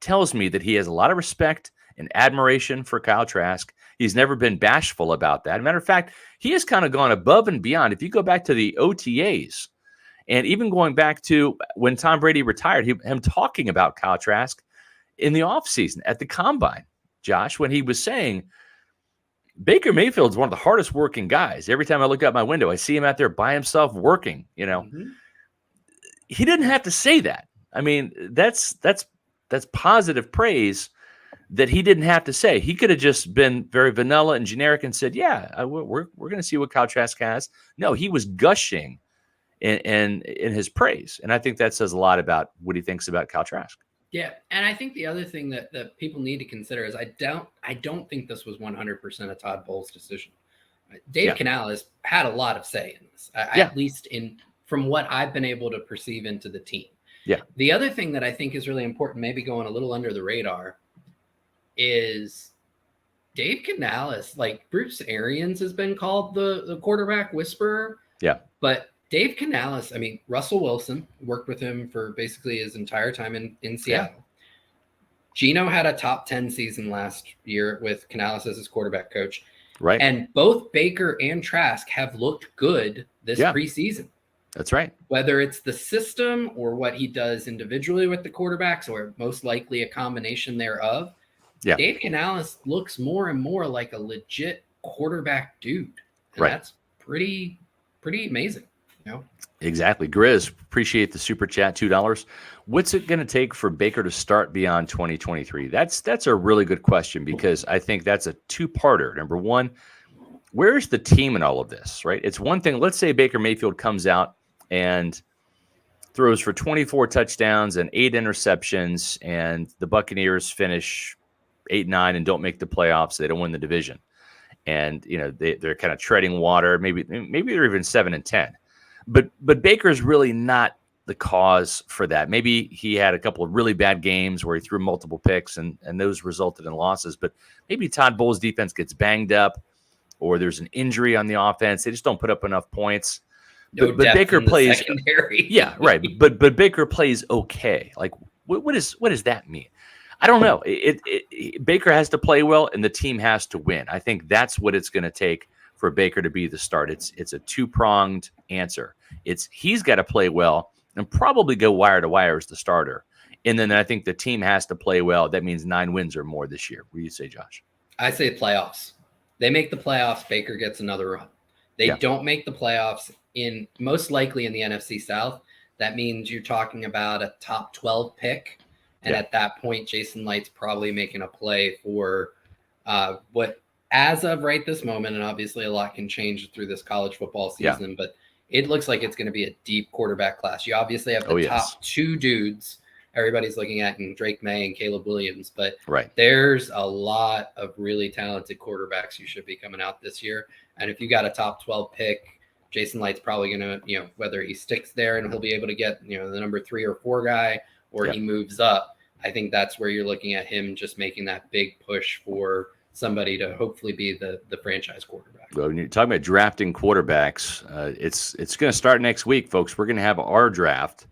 tells me that he has a lot of respect and admiration for Kyle Trask. He's never been bashful about that. As a matter of fact, he has kind of gone above and beyond. If you go back to the OTAs, and even going back to when Tom Brady retired, him talking about Kyle Trask in the offseason at the combine, Josh, when he was saying, Baker Mayfield's one of the hardest working guys. Every time I look out my window, I see him out there by himself working, Mm-hmm. He didn't have to say that. I mean, that's positive praise that he didn't have to say. He could have just been very vanilla and generic and said, yeah, we're going to see what Kyle Trask has. No, he was gushing in his praise. And I think that says a lot about what he thinks about Kyle Trask. Yeah, and I think the other thing that people need to consider is I don't think this was 100% a Todd Bowles decision. Dave Canales had a lot of say in this, at least from what I've been able to perceive into the team. Yeah. The other thing that I think is really important, maybe going a little under the radar, is Dave Canales. Like Bruce Arians has been called the quarterback whisperer. Yeah. But Dave Canales, I mean, Russell Wilson worked with him for basically his entire time in Seattle. Yeah. Geno had a top 10 season last year with Canales as his quarterback coach. Right. And both Baker and Trask have looked good this preseason. That's right. Whether it's the system or what he does individually with the quarterbacks, or most likely a combination thereof, Dave Canales looks more and more like a legit quarterback dude. And that's pretty amazing. Exactly. Grizz, appreciate the super chat, $2. What's it going to take for Baker to start beyond 2023? That's a really good question, because I think that's a two-parter. Number one, where's the team in all of this, right? It's one thing. Let's say Baker Mayfield comes out and throws for 24 touchdowns and 8 interceptions, and the Buccaneers finish 8-9 and don't make the playoffs. They don't win the division. And, they're kind of treading water. Maybe they're even 7-10. But Baker's really not the cause for that. Maybe he had a couple of really bad games where he threw multiple picks and those resulted in losses. But maybe Todd Bowles' defense gets banged up, or there's an injury on the offense. They just don't put up enough points. But Baker plays secondary. Yeah, right. But Baker plays okay. Like, what does that mean? I don't know. Baker has to play well, and the team has to win. I think that's what it's going to take for Baker to be the start. It's a two-pronged answer. He's got to play well and probably go wire to wire as the starter. And then I think the team has to play well. That means 9 wins or more this year. What do you say, Josh? I say playoffs. They make the playoffs, Baker gets another run. They don't make the playoffs, most likely in the NFC South. That means you're talking about a top 12 pick. And at that point, Jason Light's probably making a play for what, as of right this moment, and obviously a lot can change through this college football season, but it looks like it's going to be a deep quarterback class. You obviously have the top 2 dudes everybody's looking at in Drake May and Caleb Williams, but there's a lot of really talented quarterbacks who should be coming out this year. And if you got a top 12 pick, Jason Light's probably going to, whether he sticks there and he'll be able to get, the number 3 or 4 guy, or he moves up. I think that's where you're looking at him just making that big push for somebody to hopefully be the franchise quarterback. Well, when you're talking about drafting quarterbacks, it's going to start next week, folks. We're going to have our draft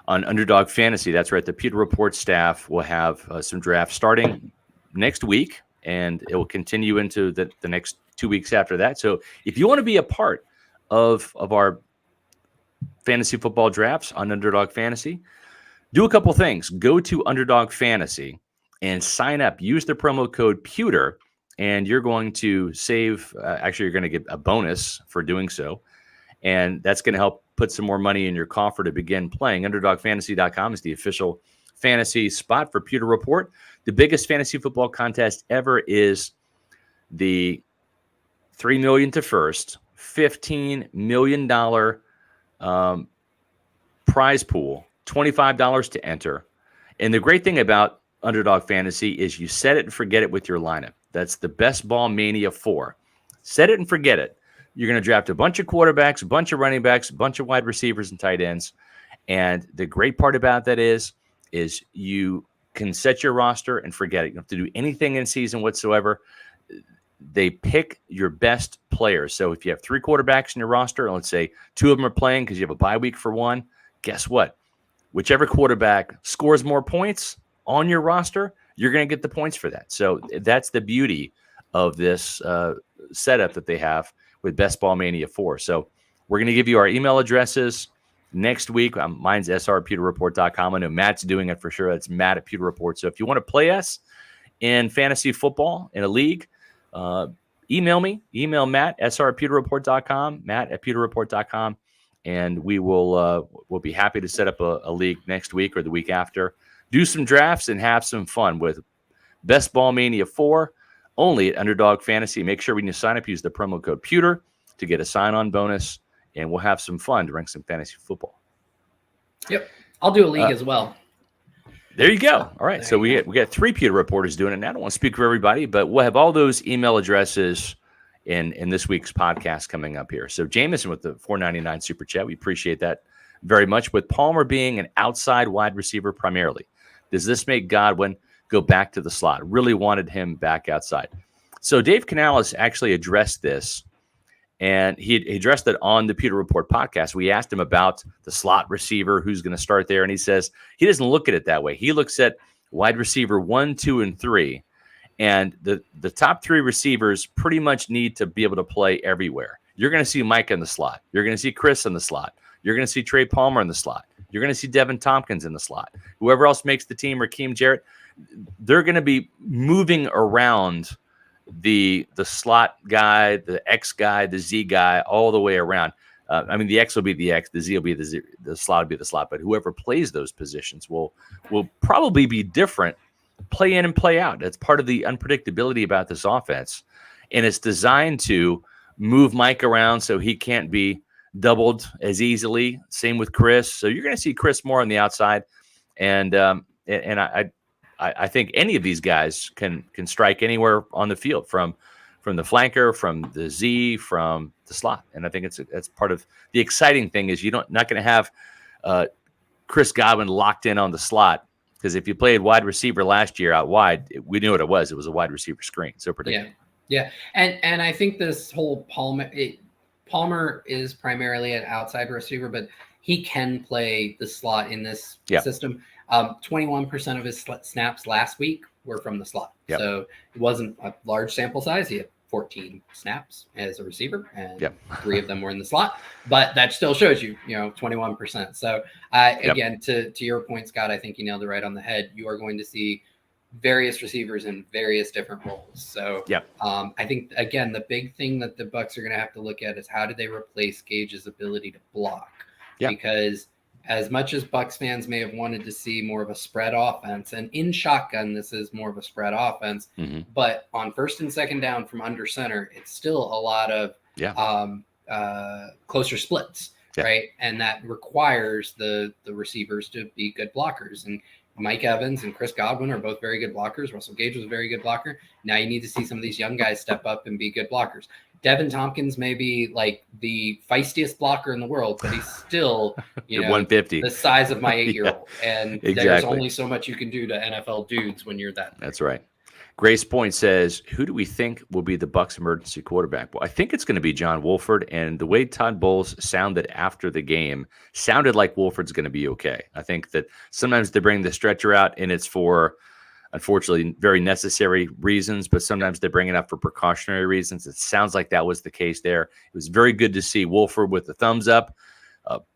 on Underdog Fantasy. That's right. The Pewter Report staff will have some drafts starting next week, and it will continue into the next 2 weeks after that. So if you want to be a part of our fantasy football drafts on Underdog Fantasy, do a couple things. Go to Underdog Fantasy and sign up. Use the promo code Pewter, and you're going to save. Actually, you're going to get a bonus for doing so, and that's going to help put some more money in your coffer to begin playing. UnderdogFantasy.com is the official fantasy spot for Pewter Report. The biggest fantasy football contest ever is the $3 million to first, $15 million prize pool. $25 to enter. And the great thing about Underdog Fantasy is you set it and forget it with your lineup. That's the Best Ball Mania 4. Set it and forget it. You're going to draft a bunch of quarterbacks, a bunch of running backs, a bunch of wide receivers and tight ends. And the great part about that is you can set your roster and forget it. You don't have to do anything in season whatsoever. They pick your best players. So if you have 3 quarterbacks in your roster, and let's say 2 of them are playing because you have a bye week for one, guess what? Whichever quarterback scores more points on your roster, you're going to get the points for that. So that's the beauty of this setup that they have with Best Ball Mania 4. So we're going to give you our email addresses next week. Mine's srpewterreport.com. I know Matt's doing it for sure. That's Matt at Pewter Report. So if you want to play us in fantasy football in a league, email me. Email Matt, srpewterreport.com, Matt at pewterreport.com. And we will we'll be happy to set up a league next week or the week after. Do some drafts and have some fun with Best Ball Mania 4 only at Underdog Fantasy. Make sure when you sign up, use the promo code Pewter to get a sign-on bonus, and we'll have some fun to rank some fantasy football. Yep. I'll do a league as well. There you go. All right. So we got 3 Pewter reporters doing it now. I don't want to speak for everybody, but we'll have all those email addresses in this week's podcast coming up here. So Jameson with the $4.99 super chat. We appreciate that very much. With Palmer being an outside wide receiver primarily, does this make Godwin go back to the slot? Really wanted him back outside. So Dave Canales actually addressed this, and he addressed it on the Pewter Report podcast. We asked him about the slot receiver, who's going to start there, and he says he doesn't look at it that way. He looks at wide receiver 1, 2, and 3. And the top 3 receivers pretty much need to be able to play everywhere. You're going to see Mike in the slot. You're going to see Chris in the slot. You're going to see Trey Palmer in the slot. You're going to see Devin Tompkins in the slot. Whoever else makes the team, Raheem Jarrett, they're going to be moving around the slot guy, the X guy, the Z guy, all the way around. I mean, the X will be the X, the Z will be the Z, the slot will be the slot. But whoever plays those positions will probably be different, play in and play out. That's part of the unpredictability about this offense. And it's designed to move Mike around so he can't be doubled as easily. Same with Chris. So you're going to see Chris more on the outside. And I think any of these guys can strike anywhere on the field, from the flanker, from the Z, from the slot. And I think it's part of the exciting thing is you're not going to have Chris Godwin locked in on the slot, because if you played wide receiver last year out wide, we knew what it was. It was a wide receiver screen. So predictable. Yeah. And I think this whole Palmer is primarily an outside receiver, but he can play the slot in this system. 21% of his snaps last week were from the slot. Yep. So it wasn't a large sample size. He had 14 snaps as a receiver, and 3 of them were in the slot. But that still shows you, 21%. So again, to your point, Scott, I think you nailed it right on the head. You are going to see various receivers in various different roles. So I think, again, the big thing that the Bucs are going to have to look at is how do they replace Gage's ability to block? Because as much as Bucs fans may have wanted to see more of a spread offense, and in shotgun, this is more of a spread offense, but on first and second down from under center, it's still a lot of closer splits, right? And that requires the receivers to be good blockers. And Mike Evans and Chris Godwin are both very good blockers. Russell Gage was a very good blocker. Now you need to see some of these young guys step up and be good blockers. Devin Tompkins may be like the feistiest blocker in the world, but he's still, 150, the size of my 8-year-old. And there's only so much you can do to NFL dudes when you're that big. That's right. Grace Point says, who do we think will be the Bucs emergency quarterback? Well, I think it's going to be John Wolford. And the way Todd Bowles sounded after the game sounded like Wolford's going to be okay. I think that sometimes they bring the stretcher out and it's for, unfortunately, very necessary reasons, but sometimes they bring it up for precautionary reasons. It sounds like that was the case there. It was very good to see Wolford with the thumbs up,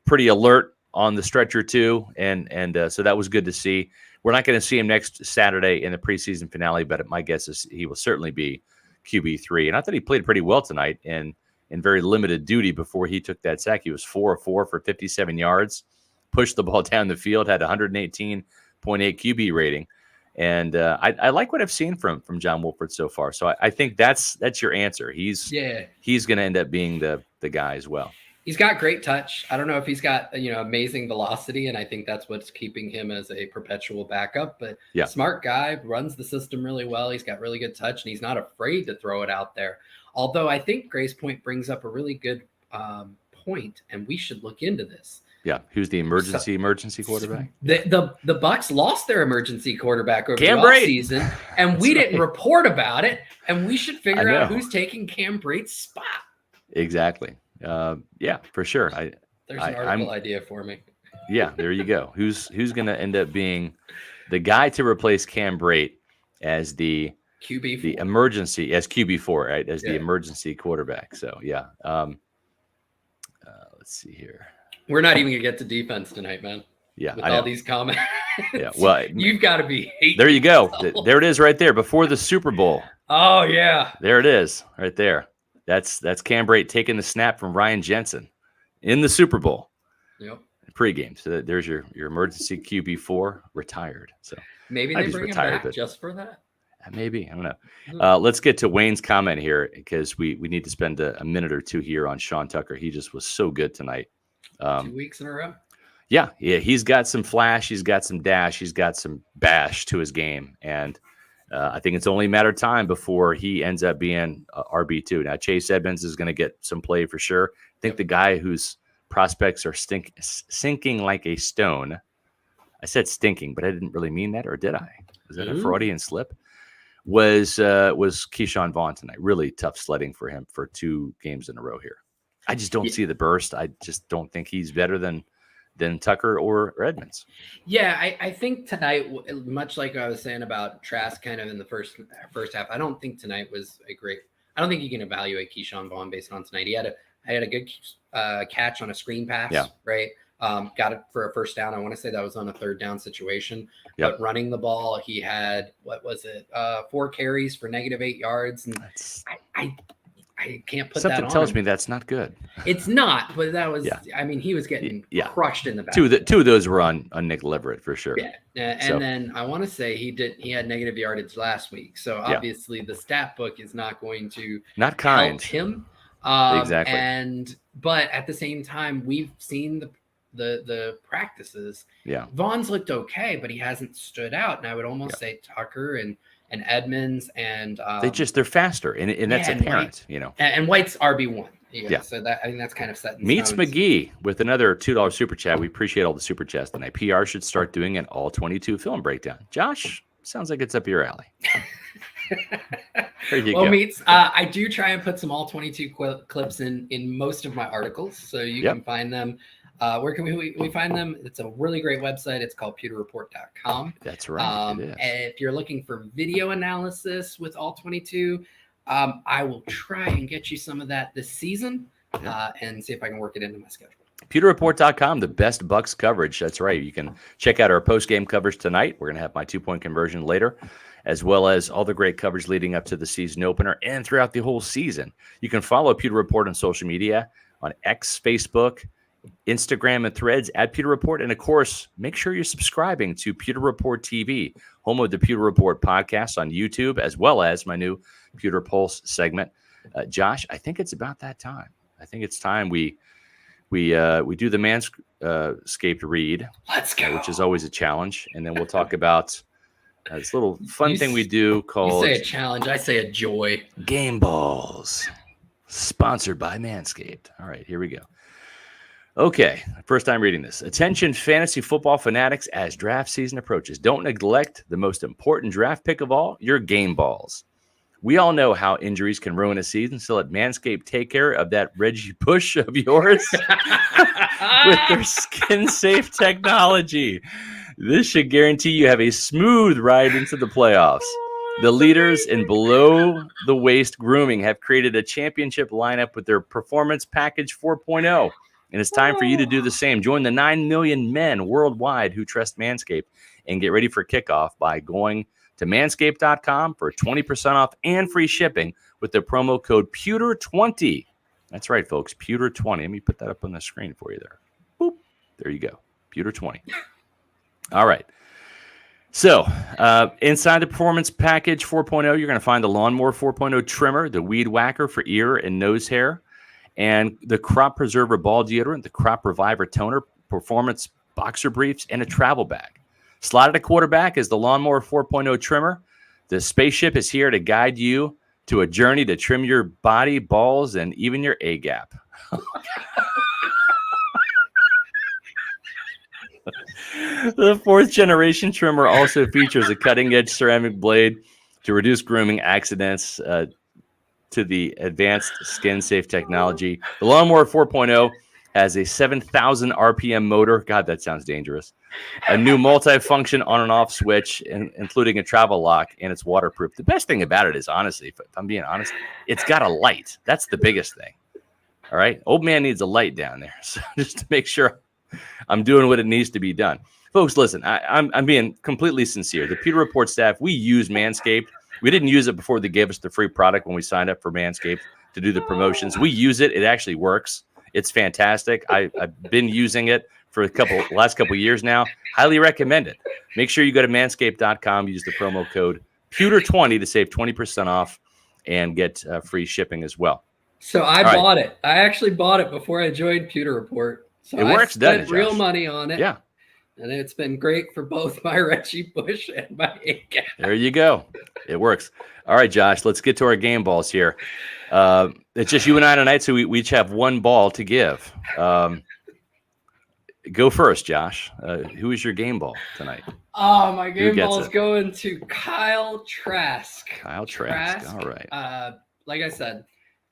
pretty alert on the stretcher too. And so that was good to see. We're not going to see him next Saturday in the preseason finale, but my guess is he will certainly be QB3. And I thought he played pretty well tonight in very limited duty before he took that sack. He was 4 of 4 for 57 yards, pushed the ball down the field, had 118.8 QB rating. And I like what I've seen from John Wolford so far. So I think that's your answer. He's going to end up being the guy as well. He's got great touch. I don't know if he's got, amazing velocity, and I think that's what's keeping him as a perpetual backup. But smart guy, runs the system really well. He's got really good touch, and he's not afraid to throw it out there. Although I think Grace Point brings up a really good point, and we should look into this. Yeah, who's the emergency quarterback? The Bucs lost their emergency quarterback over the offseason, and we didn't report about it, and we should figure out who's taking Cam Brate's spot. Exactly. Yeah, for sure. There's an article idea for me. Yeah, there you go. Who's going to end up being the guy to replace Cam Brate as the QB4. The emergency as QB4, right? As the emergency quarterback. So let's see here. We're not even gonna get to defense tonight, man. Yeah, with all these comments. Yeah, well, you've got to be hating there. You go. yourself. There it is, right there before the Super Bowl. Oh yeah, there it is, right there. That's Cam Brate taking the snap from Ryan Jensen in the Super Bowl. Yep. Pregame. So there's your emergency QB4 retired. So maybe they bring him back just for that. Maybe. I don't know. Let's get to Wayne's comment here because we need to spend a minute or two here on Sean Tucker. He just was so good tonight. 2 weeks in a row. Yeah. He's got some flash. He's got some dash. He's got some bash to his game. And I think it's only a matter of time before he ends up being RB2. Now, Chase Edmonds is going to get some play for sure. I think the guy whose prospects are sinking like a stone. I said stinking, but I didn't really mean that, or did I? Was that a Freudian slip? Was Keyshawn Vaughn tonight. Really tough sledding for him for 2 games in a row here. I just don't see the burst. I just don't think he's better than Tucker or Edmonds. Yeah, I think tonight, much like I was saying about Trask kind of in the first half, I don't think tonight was a great – I don't think you can evaluate Keyshawn Vaughn based on tonight. He had I had a good catch on a screen pass, right? Got it for a first down. I want to say that was on a third down situation. But running the ball, he had, 4 carries for -8 yards. And I can't put that on. Something tells me that's not good. It's not, but that was, I mean, he was getting crushed in the back. Two of those were on Nick Leverett for sure. Yeah. And then I want to say he had negative yardage last week. So obviously the stat book is not going to help him. Exactly. But at the same time, we've seen the practices. Yeah. Vaughn's looked okay, but he hasn't stood out. And I would almost say Tucker and Edmonds and they're faster, and that's apparent, And White's RB1. So that, I think that's kind of set in Meets stone. McGee with another $2 super chat. We appreciate all the super chats tonight. PR should start doing an all 22 film breakdown. Josh, sounds like it's up your alley. There you go. Meets, I do try and put some all 22 clips in most of my articles, so you can find them. Where can we find them? It's a really great website. It's called pewterreport.com. That's right. And if you're looking for video analysis with all 22, I will try and get you some of that this season and see if I can work it into my schedule. PewterReport.com, the best Bucs coverage. That's right. You can check out our post-game coverage tonight. We're going to have my 2-point conversion later, as well as all the great coverage leading up to the season opener and throughout the whole season. You can follow Pewter Report on social media, on X, Facebook, Instagram, and Threads at Pewter Report. And, of course, make sure you're subscribing to Pewter Report TV, home of the Pewter Report podcast on YouTube, as well as my new Pewter Pulse segment. Josh, I think it's about that time. I think it's time we do the Manscaped read. Let's go. Which is always a challenge. And then we'll talk about this little fun thing we do called... You say a challenge, I say a joy. Game Balls, sponsored by Manscaped. All right, here we go. Okay, first time reading this. Attention fantasy football fanatics as draft season approaches. Don't neglect the most important draft pick of all, your game balls. We all know how injuries can ruin a season, so let Manscaped take care of that Reggie Bush of yours with their skin-safe technology. This should guarantee you have a smooth ride into the playoffs. The leaders in below-the-waist grooming have created a championship lineup with their Performance Package 4.0. And it's time for you to do the same. Join the 9 million men worldwide who trust Manscaped and get ready for kickoff by going to manscaped.com for 20% off and free shipping with the promo code Pewter20. That's right, folks, Pewter20. Let me put that up on the screen for you there. Boop. There you go, Pewter20. All right. So inside the Performance Package 4.0, you're going to find the Lawnmower 4.0 trimmer, the Weed Whacker for ear and nose hair, and the Crop Preserver Ball Deodorant, the Crop Reviver Toner, Performance Boxer Briefs, and a travel bag. Slotted at quarterback is the Lawnmower 4.0 trimmer. The spaceship is here to guide you to a journey to trim your body, balls, and even your A-gap. The 4th generation trimmer also features a cutting-edge ceramic blade to reduce grooming accidents to the advanced skin-safe technology. The Lawnmower 4.0 has a 7,000 RPM motor. God, that sounds dangerous. A new multi-function on and off switch, including a travel lock, and it's waterproof. The best thing about it is, honestly, if I'm being honest, it's got a light. That's the biggest thing. All right? Old man needs a light down there. So just to make sure I'm doing what it needs to be done. Folks, listen, I'm being completely sincere. The Pewter Report staff, we use Manscaped. We didn't use it before they gave us the free product when we signed up for Manscaped to do the promotions. We use it. It actually works. It's fantastic. I've been using it for last couple years now. Highly recommend it. Make sure you go to manscaped.com, use the promo code Pewter20 to save 20% off and get free shipping as well. So I bought it. I actually bought it before I joined Pewter Report. So it works, doesn't it, Josh? Real money on it. Yeah. And it's been great for both my Reggie Bush and my A-gap. There you go. It works. All right, Josh, let's get to our game balls here. It's just you and I tonight, so we each have one ball to give. Go first, Josh. Who is your game ball tonight? Oh, my game ball is going to Kyle Trask. Kyle Trask. All right. Like I said,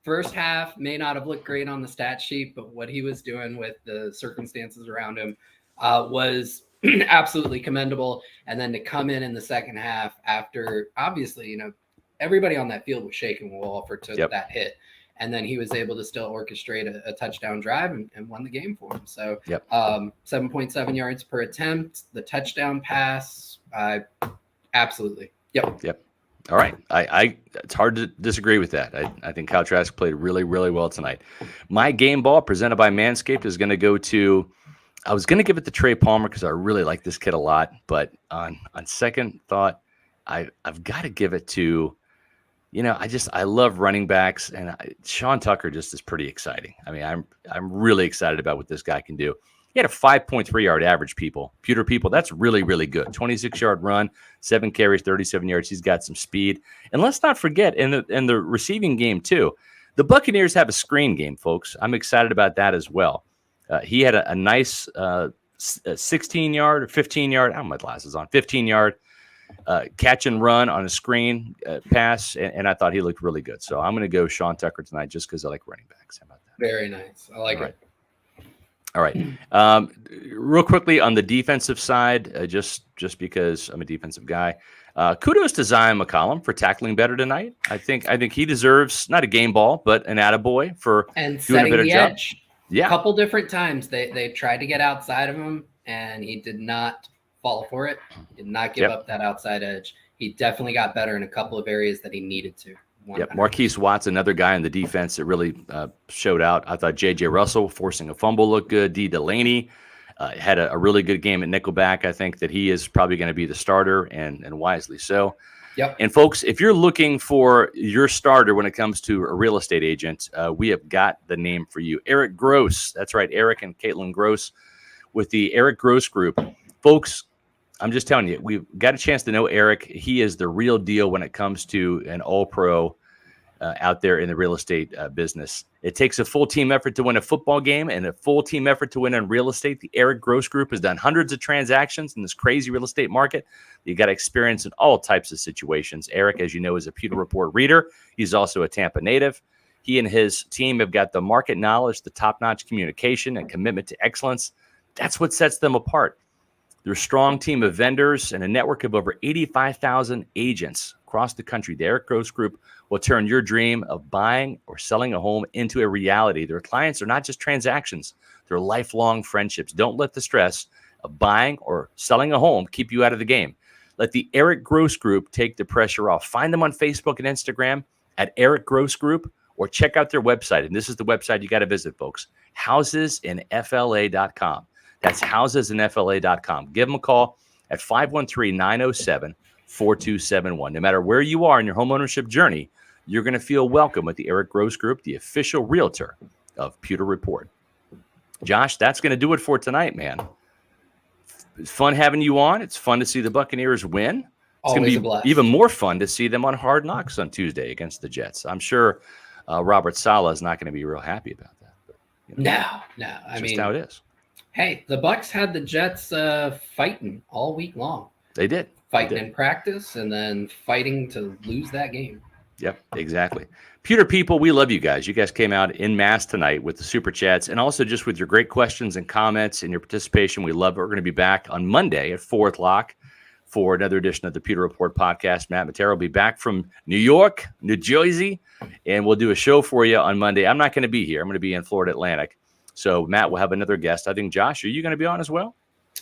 first half may not have looked great on the stat sheet, but what he was doing with the circumstances around him was absolutely commendable. And then to come in the second half after, obviously, everybody on that field was shaking when Wolford took that hit. And then he was able to still orchestrate a touchdown drive and won the game for him. So 7.7 yards per attempt, the touchdown pass. Absolutely. Yep. All right. It's hard to disagree with that. I think Kyle Trask played really, really well tonight. My game ball presented by Manscaped is going to go to, I was going to give it to Trey Palmer because I really like this kid a lot. But on second thought, I've got to give it to, I love running backs, and Sean Tucker just is pretty exciting. I mean, I'm really excited about what this guy can do. He had a 5.3 yard average, Pewter people. That's really, really good. 26-yard run, 7 carries, 37 yards. He's got some speed. And let's not forget, in the receiving game, too, the Buccaneers have a screen game, folks. I'm excited about that as well. He had a nice 16-yard or 15-yard, I don't have my glasses on, 15-yard catch and run on a screen pass, and I thought he looked really good. So I'm going to go Sean Tucker tonight just because I like running backs. How about that? Very nice. I like it. All right. Real quickly on the defensive side, just because I'm a defensive guy, kudos to Zion McCollum for tackling better tonight. I think he deserves not a game ball, but an attaboy for doing a better job. Edge. Yeah. A couple different times they tried to get outside of him, and he did not fall for it. He did not give up that outside edge. He definitely got better in a couple of areas that he needed to. 100%. Marquise Watts, another guy in the defense that really showed out. I thought J.J. Russell forcing a fumble looked good. Dee Delany had a really good game at nickelback. I think that he is probably going to be the starter, and wisely so. Yep. And folks, if you're looking for your starter when it comes to a real estate agent, we have got the name for you. Eric Gross. That's right, Eric and Caitlin Gross with the Eric Gross Group. Folks, I'm just telling you, we've got a chance to know Eric. He is the real deal when it comes to an all-pro out there in the real estate business. It takes a full team effort to win a football game and a full team effort to win in real estate. The Eric Gross Group has done hundreds of transactions in this crazy real estate market. You got experience in all types of situations. Eric, as you know, is a Pewter Report reader. He's also a Tampa native. He and his team have got the market knowledge, the top-notch communication, and commitment to excellence. That's what sets them apart. They're a strong team of vendors and a network of over 85,000 agents across the country. The Eric Gross Group will turn your dream of buying or selling a home into a reality. Their clients are not just transactions. They're lifelong friendships. Don't let the stress of buying or selling a home keep you out of the game. Let the Eric Gross Group take the pressure off. Find them on Facebook and Instagram at Eric Gross Group, or check out their website. And this is the website you got to visit, folks. housesinfla.com. That's housesinfla.com. Give them a call at 513-907-4271. No matter where you are in your homeownership journey, you're going to feel welcome with the Eric Gross Group, the official realtor of Pewter Report. Josh, that's going to do it for tonight, man. It's fun having you on. It's fun to see the Buccaneers win. It's going to be even more fun to see them on Hard Knocks on Tuesday against the Jets. I'm sure Robert Saleh is not going to be real happy about that. But, No. I mean, how it is. Hey, the Bucs had the Jets fighting all week long. They did. Fighting in practice and then fighting to lose that game. Yep, exactly. Pewter people, we love you guys. You guys came out en masse tonight with the Super Chats and also just with your great questions and comments and your participation. We love it. We're going to be back on Monday at 4 o'clock for another edition of the Pewter Report podcast. Matt Matera will be back from New York, New Jersey, and we'll do a show for you on Monday. I'm not going to be here. I'm going to be in Florida Atlantic. So, Matt, we'll have another guest. I think, Josh, are you going to be on as well?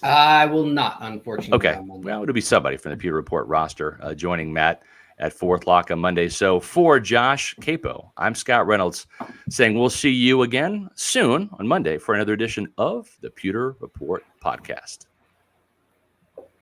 I will not, unfortunately. Okay. Well, it'll be somebody from the Pewter Report roster joining Matt at 4 o'clock on Monday. So, for Josh Capo, I'm Scott Reynolds saying we'll see you again soon on Monday for another edition of the Pewter Report podcast.